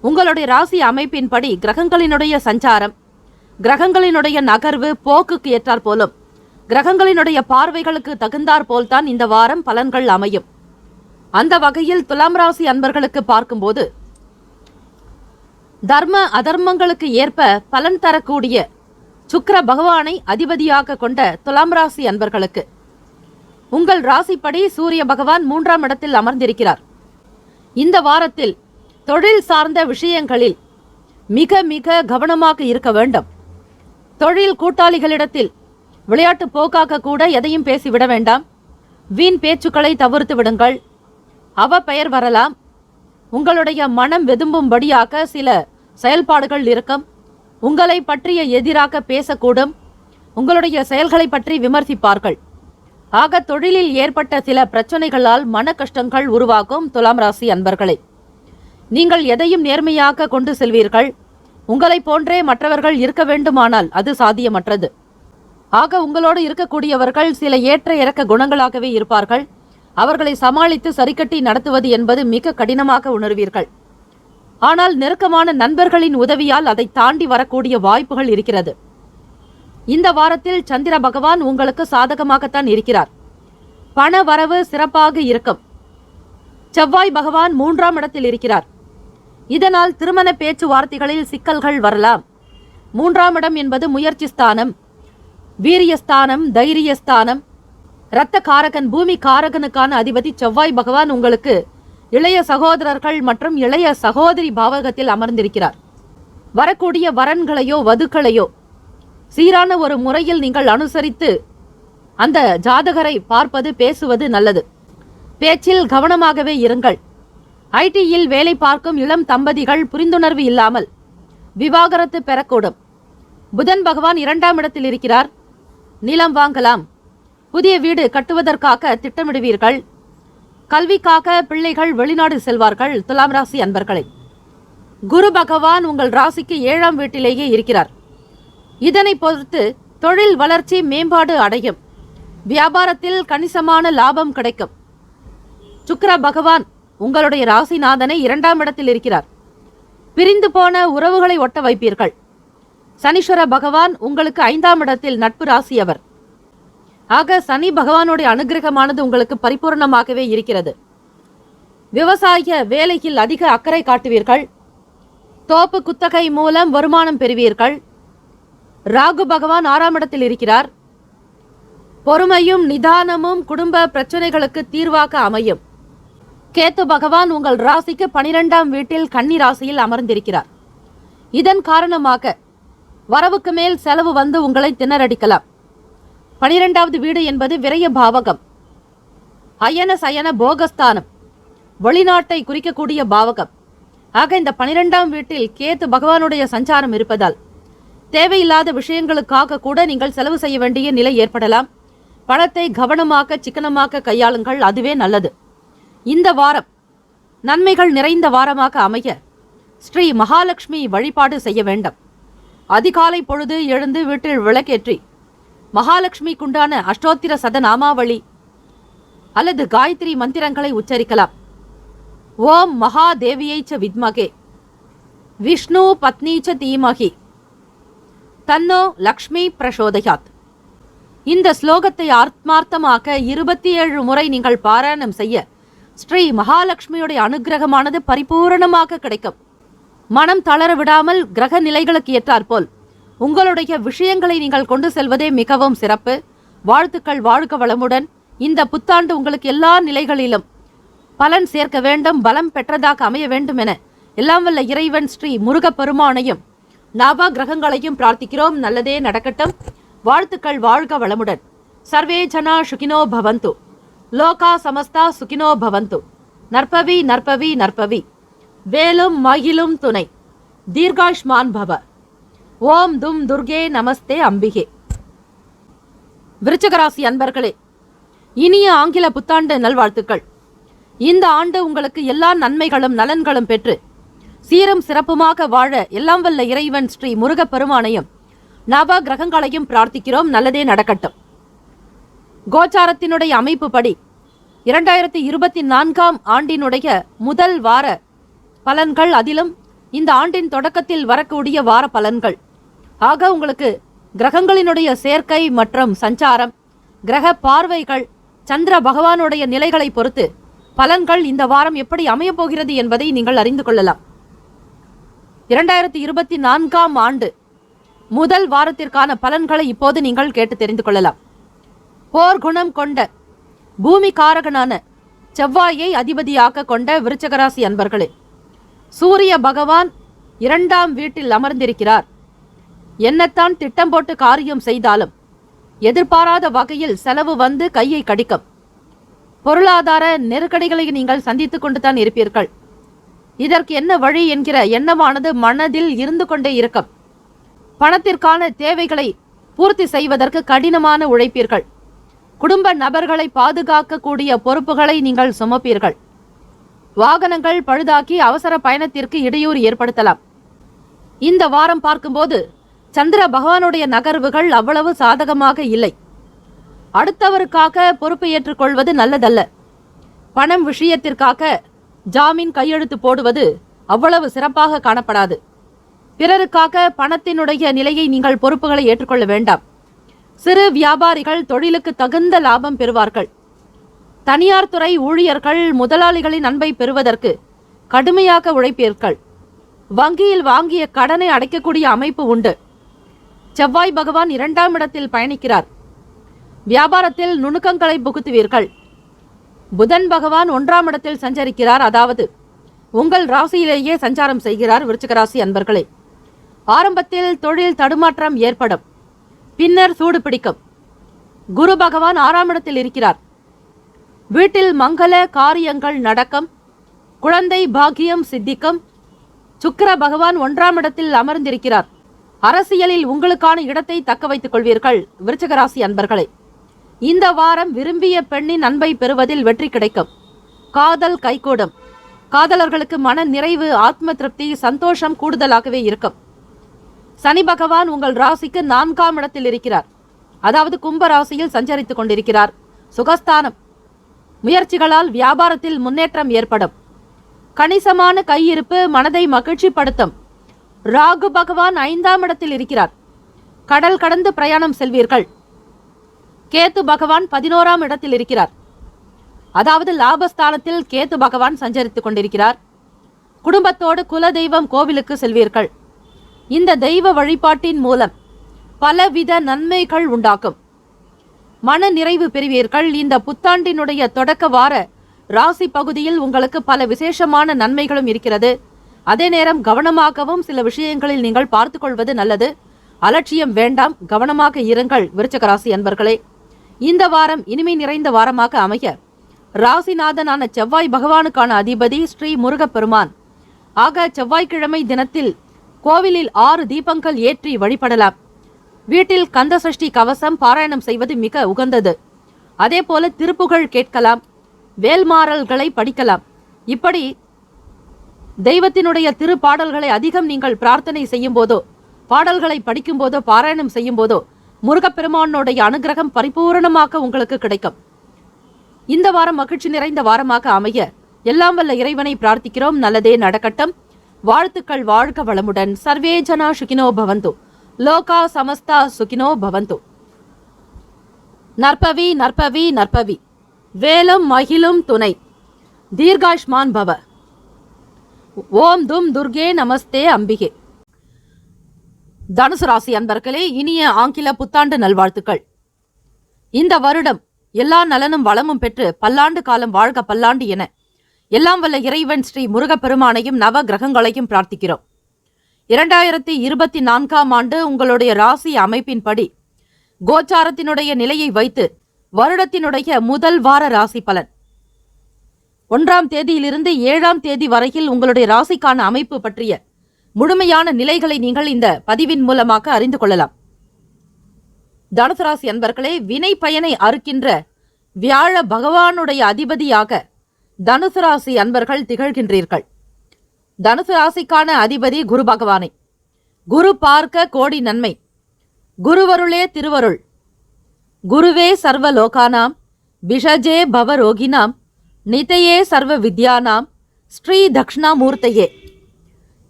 உங்களுடைய ராசி அமைப்பின்படி கிரகங்களினுடைய சஞ்சாரம், கிரகங்களினுடைய நகர்வு போக்குக்கு ஏற்றார் போலும், கிரகங்களினுடைய பார்வைகளுக்கு தகுந்தார் போல்தான் இந்த வாரம் பலன்கள் அமையும். அந்த வகையில் துலாம் ராசி அன்பர்களுக்கு பார்க்கும்போது தர்ம அதர்மங்களுக்கு ஏற்ப பலன் தரக்கூடிய சுக்கிர பகவானை அதிபதியாக கொண்ட துலாம் ராசி அன்பர்களுக்கு உங்கள் ராசிப்படி சூரிய பகவான் 3ஆம் இடத்தில் அமர்ந்திருக்கிறார். இந்த வாரத்தில் தொழில் சார்ந்த விஷயங்களில் மிக மிக கவனமாக இருக்க வேண்டும். தொழில் கூட்டாளிகளிடத்தில் விளையாட்டு போக்காக கூட எதையும் பேசிவிட வேண்டாம். வீண் பேச்சுக்களை தவிர்த்து விடுங்கள். அவப்பெயர் வரலாம். உங்களுடைய மனம் வெதும்பும்படியாக சில செயல்பாடுகள் இருக்கும். உங்களை பற்றிய எதிராக பேசக்கூடும். உங்களுடைய செயல்களை பற்றி விமர்சிப்பார்கள். ஆக தொழிலில் ஏற்பட்ட சில பிரச்சனைகளால் மன கஷ்டங்கள் உருவாகும். துலாம் ராசி அன்பர்களே, நீங்கள் எதையும் நேர்மையாக கொண்டு செல்வீர்கள். உங்களை போன்றே மற்றவர்கள் இருக்க வேண்டுமானால் அது சாத்தியமற்றது. ஆக உங்களோடு இருக்கக்கூடியவர்கள் சில ஏற்ற இறக்க குணங்களாகவே இருப்பார்கள். அவர்களை சமாளித்து சரிக்கட்டி நடத்துவது என்பது மிக கடினமாக உணர்வீர்கள். ஆனால் நெருக்கமான நண்பர்களின் உதவியால் அதை தாண்டி வரக்கூடிய வாய்ப்புகள் இருக்கிறது. இந்த வாரத்தில் சந்திர பகவான் உங்களுக்கு சாதகமாகத்தான் இருக்கிறார். பண வரவு சிறப்பாக இருக்கும். செவ்வாய் பகவான் 3ஆம் இடத்தில் இருக்கிறார். இதனால் திருமண பேச்சுவார்த்தைகளில் சிக்கல்கள் வரலாம். 3ஆம் இடம் என்பது முயற்சி ஸ்தானம், வீரியஸ்தானம், தைரியஸ்தானம். இரத்த காரகன், பூமி காரகனுக்கான அதிபதி செவ்வாய் பகவான் உங்களுக்கு இளைய சகோதரர்கள் மற்றும் இளைய சகோதரி பாவகத்தில் அமர்ந்திருக்கிறார். வரக்கூடிய வரன்களையோ வதுக்களையோ சீரான ஒரு முறையில் நீங்கள் அனுசரித்து அந்த ஜாதகரை பார்ப்பது பேசுவது நல்லது. பேச்சில் கவனமாகவே இருங்கள். ஐடியில் வேலை பார்க்கும் இளம் தம்பதிகள் புரிந்துணர்வு இல்லாமல் விவாகரத்து பெறக்கூடும். புதன் பகவான் 2ஆம் இடத்தில் இருக்கிறார். நிலம் வாங்கலாம். புதிய வீடு கட்டுவதற்காக திட்டமிடுவீர்கள். கல்விக்காக பிள்ளைகள் வெளிநாடு செல்வார்கள். துலாம் ராசி அன்பர்களே, குரு பகவான் உங்கள் ராசிக்கு 7ஆம் வீட்டிலேயே இருக்கிறார். இதனை பொறுத்து தொழில் வளர்ச்சி மேம்பாடு அடையும். வியாபாரத்தில் கணிசமான லாபம் கிடைக்கும். சுக்கிர பகவான் உங்களுடைய ராசிநாதனை 2ஆம் இடத்தில் இருக்கிறார். பிரிந்து போன உறவுகளை ஒட்ட வைப்பீர்கள். சனீஸ்வர பகவான் உங்களுக்கு 5ஆம் இடத்தில் நட்பு ராசி அவர். ஆக சனி பகவானுடைய அனுகிரகமானது உங்களுக்கு பரிபூர்ணமாகவே இருக்கிறது. விவசாய வேலையில் அதிக அக்கறை காட்டுவீர்கள். தோப்பு குத்தகை மூலம் வருமானம் பெறுவீர்கள். ராகு பகவான் 6ஆம் இடத்தில் இருக்கிறார். பொறுமையும் நிதானமும் குடும்ப பிரச்சனைகளுக்கு தீர்வாக அமையும். கேத்து பகவான் உங்கள் ராசிக்கு 12ஆம் வீட்டில் கன்னி ராசியில் அமர்ந்திருக்கிறார். இதன் காரணமாக வரவுக்கு மேல் செலவு வந்து உங்களை திணறடிக்கலாம். 12வது வீடு என்பது விரய பாவகம், அயன சயன போகஸ்தானம், வெளிநாட்டை குறிக்கக்கூடிய பாவகம். ஆக இந்த 12ஆம் வீட்டில் கேத்து பகவானுடைய சஞ்சாரம் இருப்பதால் தேவையில்லாத விஷயங்களுக்காக கூட நீங்கள் செலவு செய்ய வேண்டிய நிலை ஏற்படலாம். பணத்தை கவனமாக சிக்கனமாக கையாளுங்கள், அதுவே நல்லது. இந்த வாரம் நன்மைகள் நிறைந்த வாரமாக அமைய ஸ்ரீ மகாலட்சுமி வழிபாடு செய்ய வேண்டும். அதிகாலை பொழுது எழுந்து வீட்டில் விளக்கேற்றி மகாலட்சுமிக்குண்டான அஷ்டோத்திர சதநாமாவளி அல்லது காயத்ரி மந்திரங்களை உச்சரிக்கலாம். ஓம் மகாதேவியைச்ச வித்மகே விஷ்ணு பத்னீச்ச தீமகி தன்னோ லக்ஷ்மி பிரசோதயாத். இந்த ஸ்லோகத்தை ஆத்மார்த்தமாக 27 முறை நீங்கள் பாராயணம் செய்ய ஸ்ரீ மகாலட்சுமியுடைய அனுகிரகமானது பரிபூரணமாக கிடைக்கும். மனம் தளர விடாமல் கிரக நிலைகளுக்கு ஏற்றாற்போல் உங்களுடைய விஷயங்களை நீங்கள் கொண்டு செல்வதே மிகவும் சிறப்பு. வாழ்த்துக்கள், வாழ்க வளமுடன். இந்த புத்தாண்டு உங்களுக்கு எல்லா நிலைகளிலும் பலன் சேர்க்க வேண்டும், பலம் பெற்றதாக அமைய வேண்டும் என எல்லாம் வல்ல இறைவன் ஸ்ரீ முருகப்பெருமானையும் நவ கிரகங்களையும் பிரார்த்திக்கிறோம். நல்லதே நடக்கட்டும். வாழ்த்துக்கள், வாழ்க வளமுடன். சர்வே ஜனா சுகினோ பவந்து, லோகா சமஸ்தா சுகினோ பவந்து. நற்பவி நற்பவி நற்பவி. வேலும் மகிழும் துணை. தீர்காஷ்மான் பவ. ஓம் தும் துர்கே நமஸ்தே அம்பிகே. விருச்சிகராசி அன்பர்களே, இனிய ஆங்கில புத்தாண்டு நல்வாழ்த்துக்கள். இந்த ஆண்டு உங்களுக்கு எல்லா நன்மைகளும் நலன்களும் பெற்று சீரும் சிறப்புமாக வாழ எல்லாம் வல்ல இறைவன் ஸ்ரீ முருகப்பெருமானையும் நவ கிரகங்களையும் பிரார்த்திக்கிறோம். நல்லதே நடக்கட்டும். கோச்சாரத்தினுடைய அமைப்பு படி 2024ஆம் ஆண்டினுடைய முதல் வார பலன்கள், அதிலும் இந்த ஆண்டின் தொடக்கத்தில் வரக்கூடிய வார பலன்கள். ஆக உங்களுக்கு கிரகங்களினுடைய சேர்க்கை மற்றும் சஞ்சாரம், கிரக பார்வைகள், சந்திர பகவானுடைய நிலைகளை பொறுத்து பலன்கள் இந்த வாரம் எப்படி அமையப் போகிறது என்பதை நீங்கள் அறிந்து கொள்ளலாம். 2024ஆம் ஆண்டு முதல் வாரத்திற்கான பலன்களை இப்போது நீங்கள் கேட்டு தெரிந்து கொள்ளலாம். போர் குணம் கொண்ட பூமி காரகனான செவ்வாயை அதிபதியாக கொண்ட விருச்சிகராசி அன்பர்களே, சூரிய பகவான் 2ஆம் வீட்டில் அமர்ந்திருக்கிறார். என்னத்தான் திட்டம் போட்டு காரியம் செய்தாலும் எதிர்பாராத வகையில் செலவு வந்து கையை கடிக்கும். பொருளாதார நெருக்கடிகளை நீங்கள் சந்தித்துக் கொண்டுதான் இருப்பீர்கள். இதற்கு என்ன வழி என்கிற எண்ணமானது மனதில் இருந்து கொண்டே இருக்கும். பணத்திற்கான தேவைகளை பூர்த்தி செய்வதற்கு கடினமான உழைப்பீர்கள். குடும்ப நபர்களை பாதுகாக்கக்கூடிய பொறுப்புகளை நீங்கள் சுமப்பீர்கள். வாகனங்கள் பழுதாக்கி அவசர பயணத்திற்கு இடையூறு ஏற்படுத்தலாம். இந்த வாரம் பார்க்கும்போது சந்திர பகவானுடைய நகர்வுகள் அவ்வளவு சாதகமாக இல்லை. அடுத்தவருக்காக பொறுப்பு ஏற்றுக்கொள்வது நல்லதல்ல. பணம் விஷயத்திற்காக ஜாமீன் கையெழுத்து போடுவது அவ்வளவு சிறப்பாக காணப்படாது. பிறருக்காக பணத்தினுடைய நிலையை நீங்கள் பொறுப்புகளை ஏற்றுக்கொள்ள வேண்டாம். சிறு வியாபாரிகள் தொழிலுக்கு தகுந்த லாபம் பெறுவார்கள். தனியார் துறை ஊழியர்கள் முதலாளிகளின் அன்பை பெறுவதற்கு கடுமையாக உழைப்பீர்கள். வங்கியில் வாங்கிய கடனை அடைக்கக்கூடிய அமைப்பு உண்டு. செவ்வாய் பகவான் 2ஆம் இடத்தில் பயணிக்கிறார். வியாபாரத்தில் நுணுக்கங்களை புகுத்துவீர்கள். புதன் பகவான் 1ஆம் இடத்தில் சஞ்சரிக்கிறார், அதாவது உங்கள் ராசியிலேயே சஞ்சாரம் செய்கிறார். விருச்சிக ராசி அன்பர்களே, ஆரம்பத்தில் தொழில் தடுமாற்றம் ஏற்படும். பின்னர் சூடு பிடிக்கும். குரு பகவான் 6ஆம் இடத்தில் இருக்கிறார். வீட்டில் மங்கள காரியங்கள் நடக்கும். குழந்தை பாக்கியம் சித்திக்கும். சுக்கிர பகவான் 1ஆம் இடத்தில் அமர்ந்திருக்கிறார். அரசியலில் உங்களுக்கான இடத்தை தக்க வைத்துக் கொள்வீர்கள். விருச்சிக ராசி அன்பர்களே, இந்த வாரம் விரும்பிய பெண்ணின் அன்பை பெறுவதில் வெற்றி கிடைக்கும். காதல் கைகூடும். காதலர்களுக்கு மன நிறைவு, ஆத்ம திருப்தி, சந்தோஷம் கூடுதலாகவே இருக்கும். சனி பகவான் உங்கள் ராசிக்கு 4ஆம் இடத்தில் இருக்கிறார். அதாவது கும்ப ராசியில் சஞ்சரித்துக் கொண்டிருக்கிறார். சுகஸ்தானம். முயற்சிகளால் வியாபாரத்தில் முன்னேற்றம் ஏற்படும். கணிசமான கையிருப்பு மனதை மகிழ்ச்சிப்படுத்தும். ராகு பகவான் 5ஆம் இடத்தில் இருக்கிறார். கடல் கடந்து பிரயாணம் செல்வீர்கள். கேத்து பகவான் 11ஆம் இடத்தில் இருக்கிறார். அதாவது லாபஸ்தானத்தில் கேத்து பகவான் சஞ்சரித்துக் கொண்டிருக்கிறார். குடும்பத்தோடு குலதெய்வம் கோவிலுக்கு செல்வீர்கள். இந்த தெய்வ வழிபாட்டின் மூலம் பலவித நன்மைகள் உண்டாக்கும். மன நிறைவு பெறுவீர்கள். இந்த புத்தாண்டினுடைய தொடக்க வார ராசி பகுதியில் உங்களுக்கு பல விசேஷமான நன்மைகளும் இருக்கிறது. அதே நேரம் கவனமாகவும் சில விஷயங்களில் நீங்கள் பார்த்துக் கொள்வது நல்லது. அலட்சியம் வேண்டாம், கவனமாக இருங்கள். விருச்சிக ராசி அன்பர்களே, இந்த வாரம் இனிமை நிறைந்த வாரமாக அமைய ராசிநாதனான செவ்வாய் பகவானுக்கான அதிபதி ஸ்ரீ முருகப்பெருமான். ஆக செவ்வாய்க்கிழமை தினத்தில் கோவிலில் 6 தீபங்கள் ஏற்றி வழிபடலாம். வீட்டில் கந்த சஷ்டி கவசம் பாராயணம் செய்வது மிக உகந்தது. அதே போல திருப்புகழ் கேட்கலாம், வேல்மாறல்களை படிக்கலாம். இப்படி தெய்வத்தினுடைய திருப்பாடல்களை அதிகம் நீங்கள் பிரார்த்தனை செய்யும் போதோ, பாடல்களை படிக்கும் போதோ, பாராயணம் செய்யும் போதோ முருகப்பெருமானுடைய அனுகிரகம் பரிபூரணமாக உங்களுக்கு கிடைக்கும். இந்த வாரம் மகிழ்ச்சி நிறைந்த வாரமாக அமைய எல்லாம் வல்ல இறைவனை பிரார்த்திக்கிறோம். நல்லதே நடக்கட்டும். வாழ்த்துக்கள். வாழ்க வளமுடன். சர்வே ஜனா சுகினோ பவந்து. லோகா சமஸ்தா சுகினோ பவந்து. நற்பவி நற்பவி நற்பவி. வேலும் மகிழும் துணை. தீர்காஷ்மான் பவ. ஓம் தும் துர்கே நமஸ்தே அம்பிகே. தனுசு ராசி அன்பர்களே, இனிய ஆங்கில புத்தாண்டு நல்வாழ்த்துக்கள். இந்த வருடம் எல்லா நலனும் வளமும் பெற்று பல்லாண்டு காலம் வாழ்க பல்லாண்டு என எல்லாம் வல்ல இறைவன் ஸ்ரீ முருகப்பெருமானையும் நவ கிரகங்களையும் பிரார்த்திக்கிறோம். 2024ஆம் ஆண்டு உங்களுடைய ராசி அமைப்பின்படி கோச்சாரத்தினுடைய நிலையை வைத்து வருடத்தினுடைய முதல் வார ராசி பலன் 1ஆம் தேதியிலிருந்து 7ஆம் தேதி வரையில் உங்களுடைய ராசிக்கான அமைப்பு பற்றிய முழுமையான நிலைகளை நீங்கள் இந்த பதிவின் மூலமாக அறிந்து கொள்ளலாம். தனுசு ராசி அன்பர்களே, வினை பயனை அறுக்கின்ற வியாழ பகவானுடைய அதிபதியாக தனுசு ராசி அன்பர்கள் திகழ்கின்றீர்கள். தனுசு ராசிக்கான அதிபதி குரு பகவானை. குரு பார்க்க கோடி நன்மை. குருவருளே திருவருள். குருவே சர்வ லோகானாம் விஷஜே பவரோகினாம் நிதையே சர்வ வித்யானாம் ஸ்ரீ தக்ஷணாமூர்த்தையே.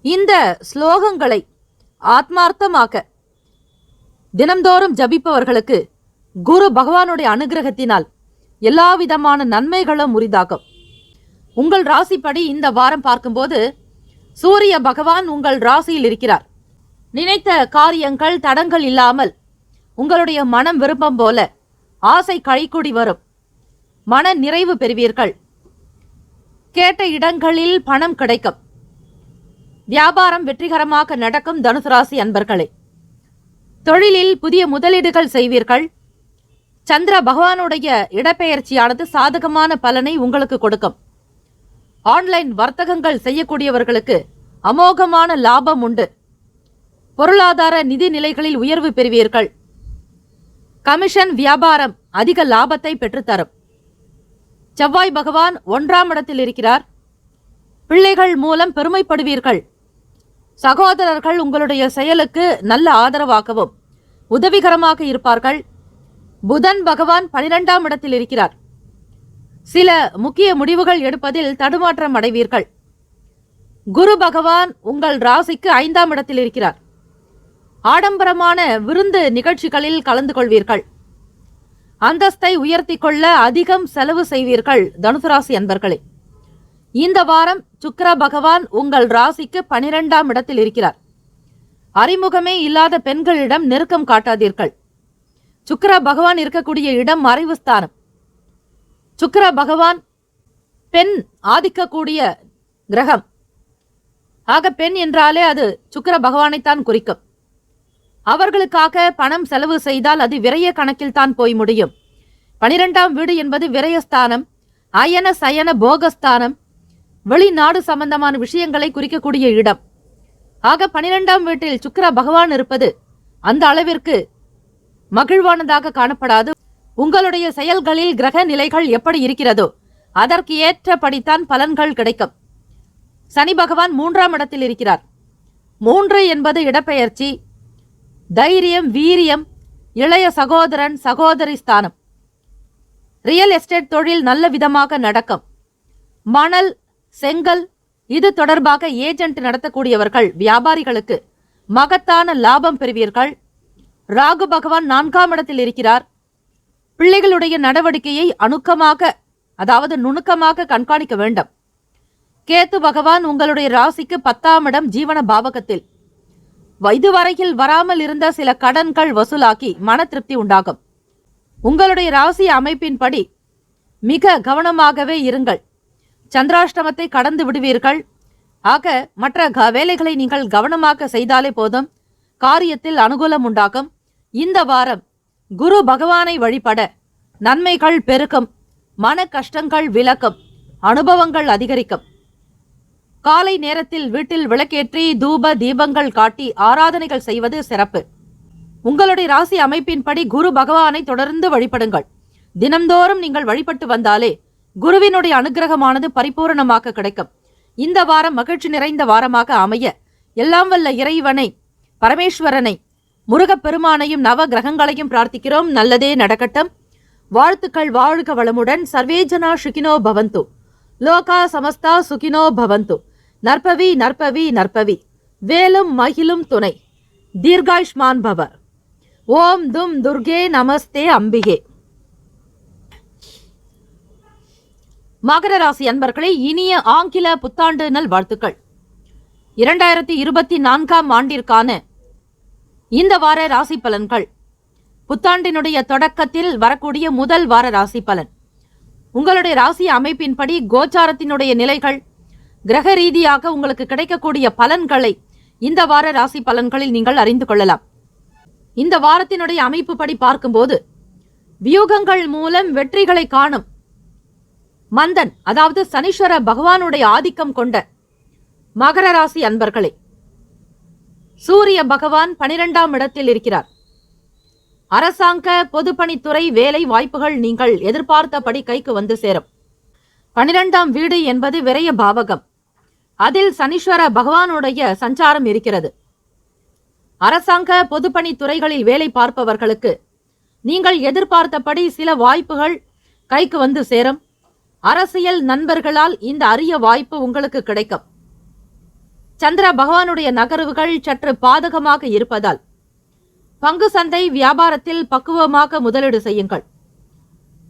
இந்த ஸ்லோகங்களை ஆத்மார்த்தமாக தினம்தோறும் ஜபிப்பவர்களுக்கு குரு பகவானுடைய அனுகிரகத்தினால் எல்லாவிதமான நன்மைகளும் உரிதாகும். உங்கள் ராசிப்படி இந்த வாரம் பார்க்கும்போது சூரிய பகவான் உங்கள் ராசியில் இருக்கிறார். நினைத்த காரியங்கள் தடங்கள் இல்லாமல் உங்களுடைய மனம் விருப்பம் போல ஆசை கைகூடி வரும். மன நிறைவு பெறுவீர்கள். கேட்ட இடங்களில் பணம் கிடைக்கும். வியாபாரம் வெற்றிகரமாக நடக்கும். தனுசு ராசி அன்பர்களே, தொழிலில் புதிய முதலீடுகள் செய்வீர்கள். சந்திர பகவானுடைய இடப்பெயர்ச்சியானது சாதகமான பலனை உங்களுக்கு கொடுக்கும். ஆன்லைன் வர்த்தகங்கள் செய்யக்கூடியவர்களுக்கு அமோகமான லாபம் உண்டு. பொருளாதார நிதி நிலைகளில் உயர்வு பெறுவீர்கள். கமிஷன் வியாபாரம் அதிக லாபத்தை பெற்றுத்தரும். செவ்வாய் பகவான் 1ஆம் இடத்தில் இருக்கிறார். பிள்ளைகள் மூலம் பெருமைப்படுவீர்கள். சகோதரர்கள் உங்களுடைய செயலுக்கு நல்ல ஆதரவாகவும் உதவிகரமாக இருப்பார்கள். புதன் பகவான் 12ஆம் இடத்தில் இருக்கிறார். சில முக்கிய முடிவுகள் எடுப்பதில் தடுமாற்றம் அடைவீர்கள். குரு பகவான் உங்கள் ராசிக்கு 5ஆம் இடத்தில் இருக்கிறார். ஆடம்பரமான விருந்து நிகழ்ச்சிகளில் கலந்து கொள்வீர்கள். அந்தஸ்தை உயர்த்தி கொள்ள அதிகம் செலவு செய்வீர்கள். தனுசு ராசி அன்பர்களே, இந்த வாரம் சுக்கிர பகவான் உங்கள் ராசிக்கு 12ஆம் இடத்தில் இருக்கிறார். அறிமுகமே இல்லாத பெண்களிடம் நெருக்கம் காட்டாதீர்கள். சுக்கிர பகவான் இருக்கக்கூடிய இடம் மறைவு ஸ்தானம். சுக்கிர பகவான் பெண் ஆதிக்கக்கூடிய கிரகம். ஆக பெண் என்றாலே அது சுக்கிர பகவானைத்தான் குறிக்கும். அவர்களுக்காக பணம் செலவு செய்தால் அது விரய கணக்கில் தான் போய் முடியும். 12ஆம் வீடு என்பது விரயஸ்தானம், அயன சயன போகஸ்தானம், வெளிநாடு சம்பந்தமான விஷயங்களை குறிக்கக்கூடிய இடம். ஆக 12ஆம் வீட்டில் சுக்கிர பகவான் இருப்பது அந்த அளவிற்கு மகிழ்வானதாக காணப்படாது. உங்களுடைய செயல்களில் கிரக நிலைகள் எப்படி இருக்கிறதோ அதற்கு ஏற்றபடித்தான் பலன்கள் கிடைக்கும். சனி பகவான் 3ஆம் இடத்தில் இருக்கிறார். 3 என்பது இடப்பெயர்ச்சி, தைரியம், வீரியம், இளைய சகோதரன் சகோதரி ஸ்தானம். ரியல் எஸ்டேட் தொழில் நல்ல விதமாக நடக்கும். மணல், செங்கல் இது தொடர்பாக ஏஜென்ட் நடத்தக்கூடியவர்கள், வியாபாரிகளுக்கு மகத்தான லாபம் பெறுவீர்கள். ராகு பகவான் 4ஆம் இடத்தில் இருக்கிறார். பிள்ளைகளுடைய நடவடிக்கையை அணுக்கமாக, அதாவது நுணுக்கமாக கண்காணிக்க வேண்டும். கேத்து பகவான் உங்களுடைய ராசிக்கு 10ஆம் இடம் ஜீவன பாவகத்தில். இதுவரையில் வராமல் இருந்த சில கடன்கள் வசூலாக்கி மன திருப்தி உண்டாகும். உங்களுடைய ராசி அமைப்பின்படி மிக கவனமாகவே இருங்கள். சந்திராஷ்டமத்தை கடந்து விடுவீர்கள். ஆக மற்ற வேலைகளை நீங்கள் கவனமாக செய்தாலே போதும், காரியத்தில் அனுகூலம் உண்டாகும். இந்த வாரம் குரு பகவானை வழிபட நன்மைகள் பெருக்கும், மன கஷ்டங்கள் விலக்கும், அனுபவங்கள் அதிகரிக்கும். காலை நேரத்தில் வீட்டில் விளக்கேற்றி தூப தீபங்கள் காட்டி ஆராதனைகள் செய்வது சிறப்பு. உங்களுடைய ராசி அமைப்பின்படி குரு பகவானை தொடர்ந்து வழிபடுங்கள். தினம்தோறும் நீங்கள் வழிபட்டு வந்தாலே குருவினுடைய அனுகிரகமானது பரிபூரணமாக கிடைக்கும். இந்த வாரம் மகிழ்ச்சி நிறைந்த வாரமாக அமைய எல்லாம் வல்ல இறைவனை, பரமேஸ்வரனை, முருகப்பெருமானையும் நவ கிரகங்களையும் பிரார்த்திக்கிறோம். நல்லதே நடக்கட்டும். வாழ்த்துக்கள். வாழ்க வளமுடன். சர்வேஜனா சுகினோ பவந்து, லோகா சமஸ்தா சுகினோ பவந்து. நற்பவி நற்பவி நற்பவி. வேலும் மகிழும் துணை. தீர்காயுஷ்மான் பவ. ஓம் தும் துர்கே நமஸ்தே அம்பிகே. மகர ராசி அன்பர்களே, இனிய ஆங்கில புத்தாண்டு நல் வாழ்த்துக்கள். 2024ஆம் ஆண்டிற்கான இந்த வார ராசி பலன்கள். புத்தாண்டினுடைய தொடக்கத்தில் வரக்கூடிய முதல் வார ராசி பலன். உங்களுடைய ராசி அமைப்பின்படி கோச்சாரத்தினுடைய நிலைகள், கிரக ரீதியாக உங்களுக்கு கிடைக்கக்கூடிய பலன்களை இந்த வார ராசி பலன்களில் நீங்கள் அறிந்து கொள்ளலாம். இந்த வாரத்தினுடைய அமைப்பு படி பார்க்கும்போது வியூகங்கள் மூலம் வெற்றிகளை காணும் மந்தன், அதாவது சனீஸ்வர பகவானுடைய ஆதிக்கம் கொண்ட மகர ராசி அன்பர்களே, சூரிய பகவான் 12ஆம் இடத்தில் இருக்கிறார். அரசாங்க பொதுப்பணித்துறை வேலை வாய்ப்புகள் நீங்கள் எதிர்பார்த்தபடி கைக்கு வந்து சேரும். 12ஆம் வீடு என்பது விரய பாவகம். அதில் சனீஸ்வர பகவானுடைய சஞ்சாரம் இருக்கிறது. அரசாங்க பொதுப்பணித்துறைகளில் வேலை பார்ப்பவர்களுக்கு நீங்கள் எதிர்பார்த்தபடி சில வாய்ப்புகள் கைக்கு வந்து சேரும். அரசியல் நண்பர்களால் இந்த அரிய வாய்ப்பு உங்களுக்கு கிடைக்கும். சந்திர பகவானுடைய நகர்வுகள் சற்று பாதகமாக இருப்பதால் பங்கு சந்தை வியாபாரத்தில் பக்குவமாக முதலீடு செய்யுங்கள்.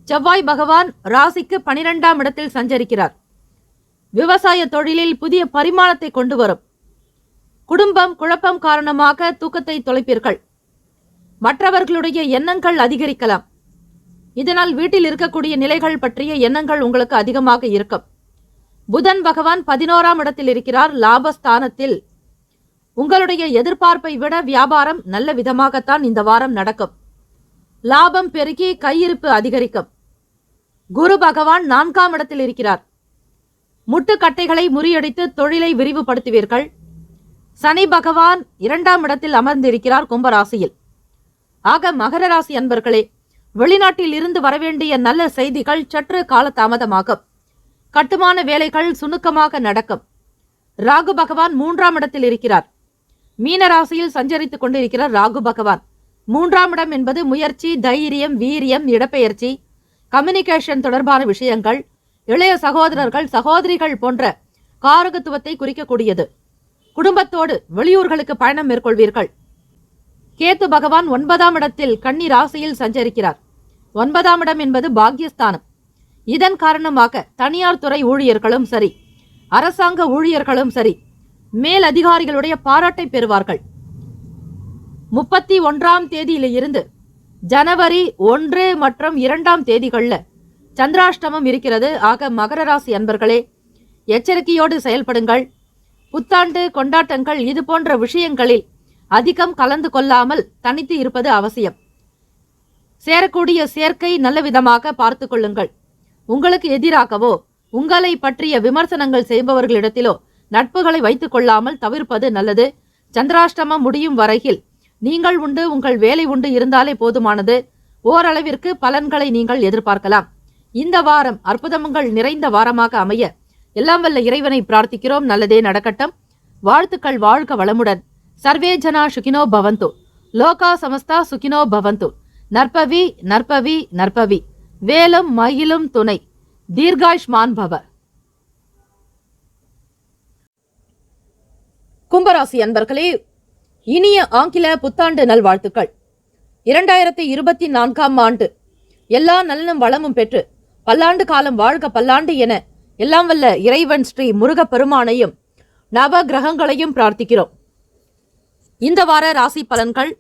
செவ்வாய் பகவான் ராசிக்கு 12ஆம் இடத்தில் சஞ்சரிக்கிறார். விவசாய தொழிலில் புதிய பரிமாணத்தை கொண்டு வரும். குடும்பம் குழப்பம் காரணமாக தூக்கத்தை தொலைப்பீர்கள். மற்றவர்களுடைய எண்ணங்கள் அதிகரிக்கலாம். இதனால் வீட்டில் இருக்கக்கூடிய நிலைகள் பற்றிய எண்ணங்கள் உங்களுக்கு அதிகமாக இருக்கும். புதன் பகவான் 11ஆம் இடத்தில் இருக்கிறார். லாபஸ்தானத்தில் உங்களுடைய எதிர்பார்ப்பை விட வியாபாரம் நல்ல விதமாகத்தான் இந்த வாரம் நடக்கும். லாபம் பெருகி கையிருப்பு அதிகரிக்கும். குரு பகவான் 4ஆம் இடத்தில் இருக்கிறார். முட்டுக்கட்டைகளை முறியடித்து தொழிலை விரிவுபடுத்துவீர்கள். சனி பகவான் 2ஆம் இடத்தில் அமர்ந்திருக்கிறார் கும்பராசியில். ஆக மகர ராசி அன்பர்களே, வெளிநாட்டில் இருந்து வரவேண்டிய நல்ல செய்திகள் சற்று காலதாமதமாகும். கட்டுமான வேலைகள் சுணுக்கமாக நடக்கும். ராகு பகவான் 3ஆம் இடத்தில் இருக்கிறார். மீன ராசியில் சஞ்சரித்துக் கொண்டிருக்கிறார் ராகு பகவான். 3ஆம் இடம் என்பது முயற்சி, தைரியம், வீரியம், இடப்பெயர்ச்சி, கம்யூனிகேஷன் தொடர்பான விஷயங்கள், இளைய சகோதரர்கள் சகோதரிகள் போன்ற காரகத்துவத்தை குறிக்கக்கூடியது. குடும்பத்தோடு வெளியூர்களுக்கு பயணம் மேற்கொள்வீர்கள். கேத்து பகவான் 9ஆம் இடத்தில் கன்னி ராசியில் சஞ்சரிக்கிறார். 9ஆம் இடம் என்பது பாக்யஸ்தானம். இதன் காரணமாக தனியார் துறை ஊழியர்களும் சரி, அரசாங்க ஊழியர்களும் சரி, மேல் அதிகாரிகளுடைய பாராட்டை பெறுவார்கள். 31ஆம் தேதியில இருந்து ஜனவரி 1 மற்றும் 2ஆம் தேதிகளில் சந்திராஷ்டமம் இருக்கிறது. ஆக மகர ராசி அன்பர்களே, எச்சரிக்கையோடு செயல்படுங்கள். புத்தாண்டு கொண்டாட்டங்கள் இது போன்ற விஷயங்களில் அதிகம் கலந்து கொள்ளாமல் தனித்து இருப்பது அவசியம். சேரக்கூடிய சேர்க்கை நல்ல விதமாக பார்த்து கொள்ளுங்கள். உங்களுக்கு எதிராகவோ உங்களை பற்றிய விமர்சனங்கள் செய்பவர்களிடத்திலோ நட்புகளை வைத்துக் கொள்ளாமல் தவிர்ப்பது நல்லது. சந்திராஷ்டமம் முடியும் வரையில் நீங்கள் உண்டு, உங்கள் வேலை உண்டு இருந்தாலே போதுமானது. ஓரளவிற்கு பலன்களை நீங்கள் எதிர்பார்க்கலாம். இந்த வாரம் அற்புதங்கள் நிறைந்த வாரமாக அமைய எல்லாம் வல்ல இறைவனை பிரார்த்திக்கிறோம். நல்லதே நடக்கட்டும். வாழ்த்துக்கள். வாழ்க வளமுடன். சர்வே ஜனா சுகினோ பவந்து. லோகா சமஸ்தா சுகினோ பவந்து. நற்பவி நற்பவி நற்பவி. வேலும் மயிலும் துணை. தீர்காயுஷ்மான் பவ. கும்பராசி அன்பர்களே, இனிய ஆங்கில புத்தாண்டு நல்வாழ்த்துக்கள். 2024ஆம் ஆண்டு எல்லா நலனும் வளமும் பெற்று பல்லாண்டு காலம் வாழ்க பல்லாண்டு என எல்லாம் வல்ல இறைவன் ஸ்ரீ முருகப் பெருமானையும் நவ கிரகங்களையும் பிரார்த்திக்கிறோம். இந்த வார ராசி பலன்கள்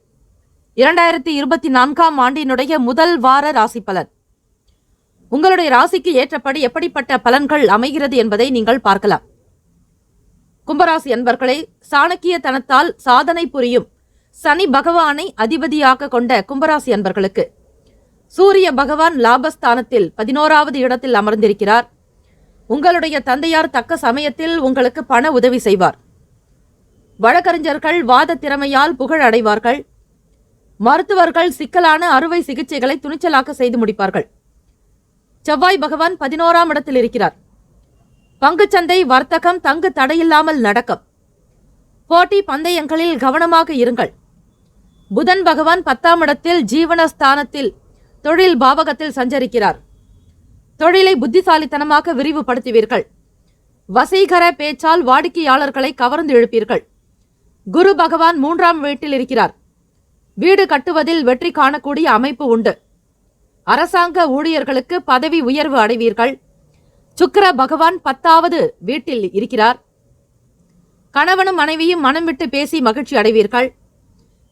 2024ஆம் ஆண்டினுடைய முதல் வார ராசி பலன். உங்களுடைய ராசிக்கு ஏற்றபடி எப்படிப்பட்ட பலன்கள் அமைகிறது என்பதை நீங்கள் பார்க்கலாம். கும்பராசி அன்பர்களே, சாணக்கியத்தனத்தால் சாதனை புரியும் சனி பகவானை அதிபதியாக கொண்ட கும்பராசி அன்பர்களுக்கு சூரிய பகவான் லாபஸ்தானத்தில் 11வது இடத்தில் அமர்ந்திருக்கிறார். உங்களுடைய தந்தையார் தக்க சமயத்தில் உங்களுக்கு பண உதவி செய்வார். வழக்கறிஞர்கள் வாத திறமையால் புகழ் அடைவார்கள். மருத்துவர்கள் சிக்கலான அறுவை சிகிச்சைகளை துணிச்சலாக செய்து முடிப்பார்கள். செவ்வாய் பகவான் 11ஆம் இடத்தில் இருக்கிறார். பங்குச்சந்தை வர்த்தகம் தங்கு தடையில்லாமல் நடக்கும். போட்டி பந்தயங்களில் கவனமாக இருங்கள். புதன் பகவான் 10ஆம் இடத்தில் ஜீவனஸ்தானத்தில் தொழில் பாவகத்தில் சஞ்சரிக்கிறார். தொழிலை புத்திசாலித்தனமாக விரிவுபடுத்துவீர்கள். வசீகர பேச்சால் வாடிக்கையாளர்களை கவர்ந்து இழுப்பீர்கள். குரு பகவான் 3ஆம் வீட்டில் இருக்கிறார். வீடு கட்டுவதில் வெற்றி காணக்கூடிய அமைப்பு உண்டு. அரசாங்க ஊழியர்களுக்கு பதவி உயர்வு அடைவீர்கள். சுக்கிர பகவான் 10வது வீட்டில் இருக்கிறார். கணவனும் மனைவியும் மனம் விட்டு பேசி மகிழ்ச்சி அடைவீர்கள்.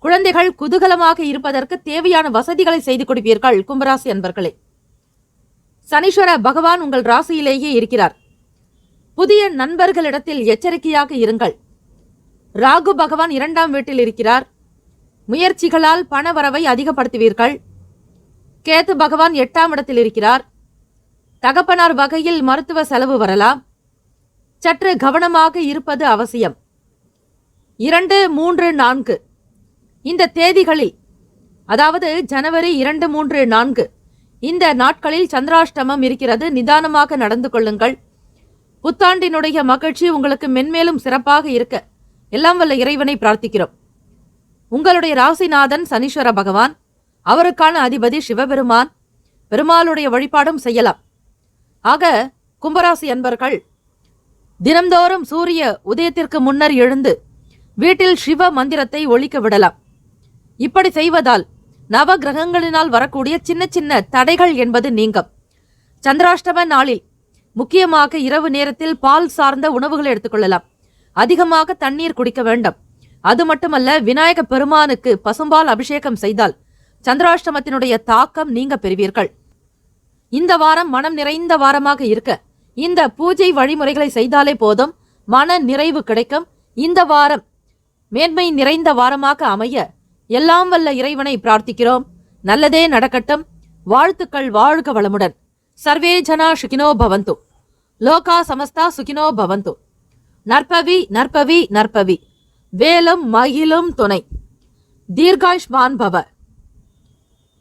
குழந்தைகள் குதூகலமாக இருப்பதற்கு தேவையான வசதிகளை செய்து கொடுப்பீர்கள். கும்பராசி அன்பர்களே, சனீஸ்வர பகவான் உங்கள் ராசியிலேயே இருக்கிறார். புதிய நண்பர்களிடத்தில் எச்சரிக்கையாக இருங்கள். ராகு பகவான் 2ஆம் வீட்டில் இருக்கிறார். முயற்சிகளால் பணவரவை அதிகப்படுத்துவீர்கள். கேது பகவான் 8ஆம் இடத்தில் இருக்கிறார். தகப்பனார் வகையில் மருத்துவ செலவு வரலாம். சற்று கவனமாக இருப்பது அவசியம். 2, 3, 4 இந்த தேதிகளில், அதாவது ஜனவரி 2, 3, 4 இந்த நாட்களில் சந்திராஷ்டமம் இருக்கிறது. நிதானமாக நடந்து கொள்ளுங்கள். புத்தாண்டினுடைய மகிழ்ச்சி உங்களுக்கு மென்மேலும் சிறப்பாக இருக்க எல்லாம் வல்ல இறைவனை பிரார்த்திக்கிறோம். உங்களுடைய ராசிநாதன் சனீஸ்வர பகவான், அவருக்கான அதிபதி சிவபெருமான். பெருமாளுடைய வழிபாடும் செய்யலாம். ஆக கும்பராசி அன்பர்கள் தினம்தோறும் சூரிய உதயத்திற்கு முன்னர் எழுந்து வீட்டில் சிவ மந்திரத்தை ஒலிக்க விடலாம். இப்படி செய்வதால் நவ கிரகங்களினால் வரக்கூடிய சின்ன சின்ன தடைகள் என்பது நீங்கும். சந்திராஷ்டம நாளில் முக்கியமாக இரவு நேரத்தில் பால் சார்ந்த உணவுகளை எடுத்துக்கொள்ளலாம். அதிகமாக தண்ணீர் குடிக்க வேண்டும். அது மட்டுமல்ல, விநாயக பெருமானுக்கு பசும்பால் அபிஷேகம் செய்தால் சந்திராஷ்டமத்தினுடைய தாக்கம் நீங்க பெறுவீர்கள். இந்த வாரம் மனம் நிறைந்த வாரமாக இருக்க இந்த பூஜை வழிமுறைகளை செய்தாலே போதும், மன நிறைவு கிடைக்கும். இந்த வாரம் மேன்மை நிறைந்த வாரமாக அமைய எல்லாம் வல்ல இறைவனை பிரார்த்திக்கிறோம். நல்லதே நடக்கட்டும். வாழ்த்துக்கள். வாழ்க வளமுடன். சர்வே ஜனா சுகினோ பவந்து. லோகா சமஸ்தா சுகினோ பவந்து. நற்பவி நற்பவி நற்பவி. வேலும் மயிலும் துணை. தீர்காயுஷ்மான் பவ.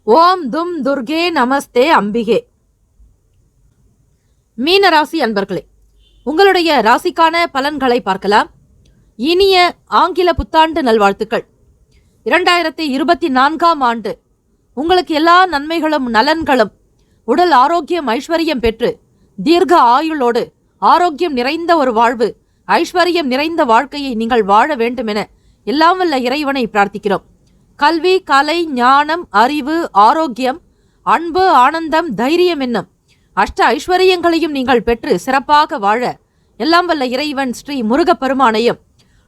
ஓம் தும் துர்கே நமஸ்தே அம்பிகே. மீன ராசி அன்பர்களே, உங்களுடைய ராசிக்கான பலன்களை பார்க்கலாம். இனிய ஆங்கில புத்தாண்டு நல்வாழ்த்துக்கள். 2024ஆம் ஆண்டு உங்களுக்கு எல்லா நன்மைகளும் நலன்களும், உடல் ஆரோக்கியம் ஐஸ்வர்யம் பெற்று தீர்க்க ஆயுளோடு ஆரோக்கியம் நிறைந்த ஒரு வாழ்வு, ஐஸ்வர்யம் நிறைந்த வாழ்க்கையை நீங்கள் வாழ வேண்டும் என எல்லாம் வல்ல இறைவனை பிரார்த்திக்கிறோம். கல்வி, கலை, ஞானம், அறிவு, ஆரோக்கியம், அன்பு, ஆனந்தம், தைரியம் என்னும் அஷ்ட ஐஸ்வர்யங்களையும் நீங்கள் பெற்று சிறப்பாக வாழ எல்லாம் வல்ல இறைவன் ஸ்ரீ முருகப்பெருமானையும்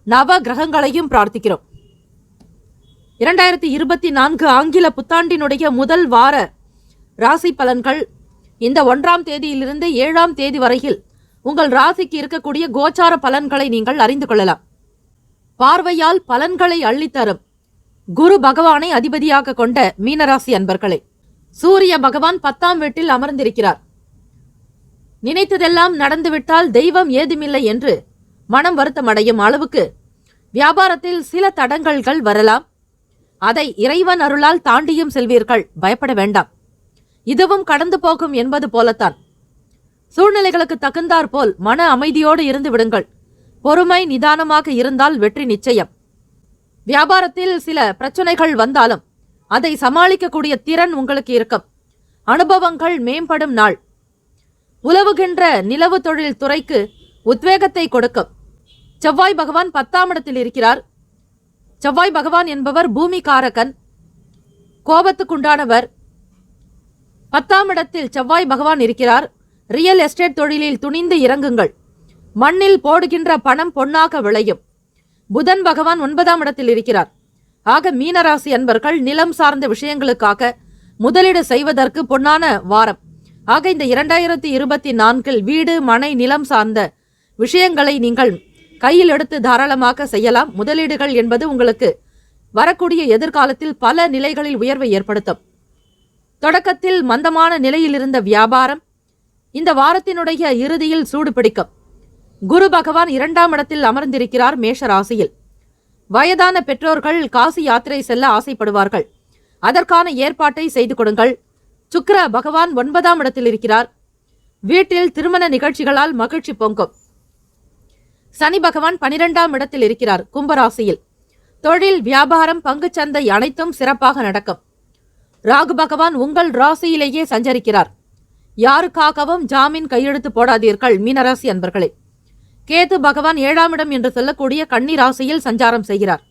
நவ கிரகங்களையும் பிரார்த்திக்கிறோம். 2024 ஆங்கில புத்தாண்டினுடைய முதல் வார ராசி பலன்கள் இந்த 1ஆம் தேதியிலிருந்து 7ஆம் தேதி வரையில் உங்கள் ராசிக்கு இருக்கக்கூடிய கோச்சார பலன்களை நீங்கள் அறிந்து கொள்ளலாம். பார்வையால் பலன்களை அள்ளித்தரும் குரு பகவானை அதிபதியாக கொண்ட மீனராசி அன்பர்களே, சூரிய பகவான் 10ஆம் வீட்டில் அமர்ந்திருக்கிறார். நினைத்ததெல்லாம் நடந்துவிட்டால் தெய்வம் ஏதுமில்லை என்று மனம் வருத்தமடையும் அளவுக்கு வியாபாரத்தில் சில தடங்கல்கள் வரலாம். அதை இறைவன் அருளால் தாண்டியும் செல்வீர்கள், பயப்பட வேண்டாம். இதுவும் கடந்து போகும் என்பது போலத்தான். சூழ்நிலைகளுக்கு தகுந்தாற் போல் மன அமைதியோடு இருந்து விடுங்கள். பொறுமை நிதானமாக இருந்தால் வெற்றி நிச்சயம். வியாபாரத்தில் சில பிரச்சனைகள் வந்தாலும் அதை சமாளிக்கக்கூடிய திறன் உங்களுக்கு இருக்கும். அனுபவங்கள் மேம்படும் நாள். உலவுகின்ற நிலவு தொழில் துறைக்கு உத்வேகத்தை கொடுக்கும். செவ்வாய் பகவான் 10ஆம் இடத்தில் இருக்கிறார். செவ்வாய் பகவான் என்பவர் பூமிகாரகன், கோபத்துக்குண்டானவர். 10ஆம் இடத்தில் செவ்வாய் பகவான் இருக்கிறார். ரியல் எஸ்டேட் தொழிலில் துணிந்து இறங்குங்கள். மண்ணில் போடுகின்ற பணம் பொன்னாக விளையும். புதன் பகவான் 9ஆம் இடத்தில் இருக்கிறார். ஆக மீனராசி அன்பர்கள் நிலம் சார்ந்த விஷயங்களுக்காக முதலீடு செய்வதற்கு பொன்னான வாரம். ஆக இந்த 2024 வீடு மனை நிலம் சார்ந்த விஷயங்களை நீங்கள் கையில் எடுத்து தாராளமாக செய்யலாம். முதலீடுகள் என்பது உங்களுக்கு வரக்கூடிய எதிர்காலத்தில் பல நிலைகளில் உயர்வை ஏற்படுத்தும். தொடக்கத்தில் மந்தமான நிலையில் இருந்த வியாபாரம் இந்த வாரத்தினுடைய இறுதியில் சூடு பிடிக்கும். குரு பகவான் 2ஆம் இடத்தில் அமர்ந்திருக்கிறார் மேஷ ராசியில். வயதான பெற்றோர்கள் காசி யாத்திரை செல்ல ஆசைப்படுவார்கள். அதற்கான ஏற்பாட்டை செய்து கொடுங்கள். சுக்கிர பகவான் 9ஆம் இடத்தில் இருக்கிறார். வீட்டில் திருமண நிகழ்ச்சிகளால் மகிழ்ச்சி பொங்கும். சனி பகவான் 12ஆம் இடத்தில் இருக்கிறார் கும்பராசியில். தொழில் வியாபாரம் பங்குச்சந்தை அனைத்தும் சிறப்பாக நடக்கும். ராகு பகவான் உங்கள் ராசியிலேயே சஞ்சரிக்கிறார். யாருக்காகவும் ஜாமீன் கையெழுத்து போடாதீர்கள் மீனராசி அன்பர்களே. கேது பகவான் 7ஆம் இடம் என்று சொல்லக்கூடிய கன்னி ராசியில் சஞ்சாரம் செய்கிறார்.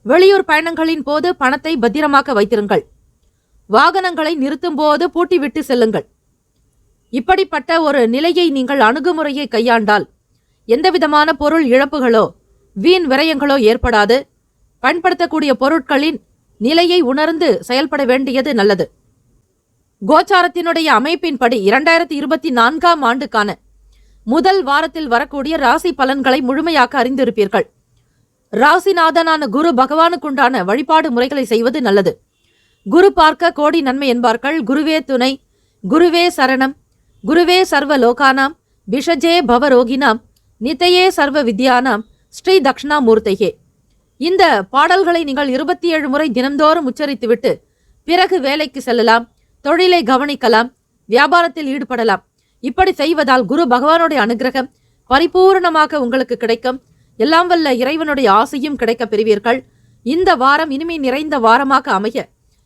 வெளியூர் பயணங்களின் போது பணத்தை பத்திரமாக வைத்திருங்கள். வாகனங்களை நிறுத்தும் போது பூட்டிவிட்டு செல்லுங்கள். இப்படிப்பட்ட ஒரு நிலையை நீங்கள் அணுகுமுறையை கையாண்டால் எந்தவிதமான பொருள் இழப்புகளோ வீண் விரயங்களோ ஏற்படாது. பயன்படுத்தக்கூடிய பொருட்களின் நிலையை உணர்ந்து செயல்பட வேண்டியது நல்லது. கோச்சாரத்தினுடைய அமைப்பின்படி 2024ஆம் ஆண்டுக்கான முதல் வாரத்தில் வரக்கூடிய ராசி பலன்களை முழுமையாக அறிந்திருப்பீர்கள். ராசிநாதனான குரு பகவானுக்குண்டான வழிபாடு முறைகளை செய்வது நல்லது. குரு பார்க்க கோடி நன்மை என்பார்கள். குருவே துணை, குருவே சரணம், குருவே சர்வ லோகானாம், விஷஜே பவரோகினாம், நிதையே சர்வ வித்யானாம், ஸ்ரீ தக்ஷணாமூர்த்தையே. இந்த பாடல்களை நீங்கள் 27 முறை தினந்தோறும் உச்சரித்துவிட்டு பிறகு வேலைக்கு செல்லலாம், தொழிலை கவனிக்கலாம், வியாபாரத்தில் ஈடுபடலாம். இப்படி செய்வதால் குரு பகவானுடைய அனுகிரகம் பரிபூர்ணமாக உங்களுக்கு கிடைக்கும். எல்லாம் வல்ல இறைவனுடைய ஆசையும் கிடைக்க பெறுவீர்கள். இந்த வாரம் இனிமை நிறைந்த வாரமாக அமைய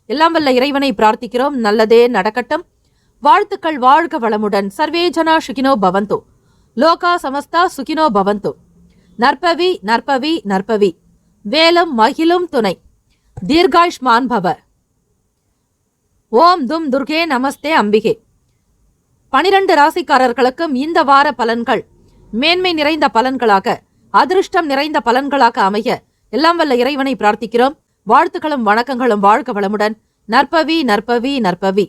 எல்லாம் வல்ல இறைவனை பிரார்த்திக்கிறோம். நல்லதே நடக்கட்டும். வாழ்த்துக்கள். வாழ்க வளமுடன். சர்வே ஜனா சுகினோ பவந்து. லோகா சமஸ்தா சுகினோ பவந்து. நற்பவி நற்பவி நற்பவி. வேலும் மகிழும் துணை. தீர்காயுஷ்மான் பவ. ஓம் தும் துர்கே நமஸ்தே அம்பிகே. 12 ராசிக்காரர்களுக்கும் இந்த வார பலன்கள் மேன்மை நிறைந்த பலன்களாக, அதிருஷ்டம் நிறைந்த பலன்களாக அமைய எல்லாம் வல்ல இறைவனை பிரார்த்திக்கிறோம். வாழ்த்துக்களும் வணக்கங்களும். வாழ்க வளமுடன். நற்பவி நற்பவி நற்பவி.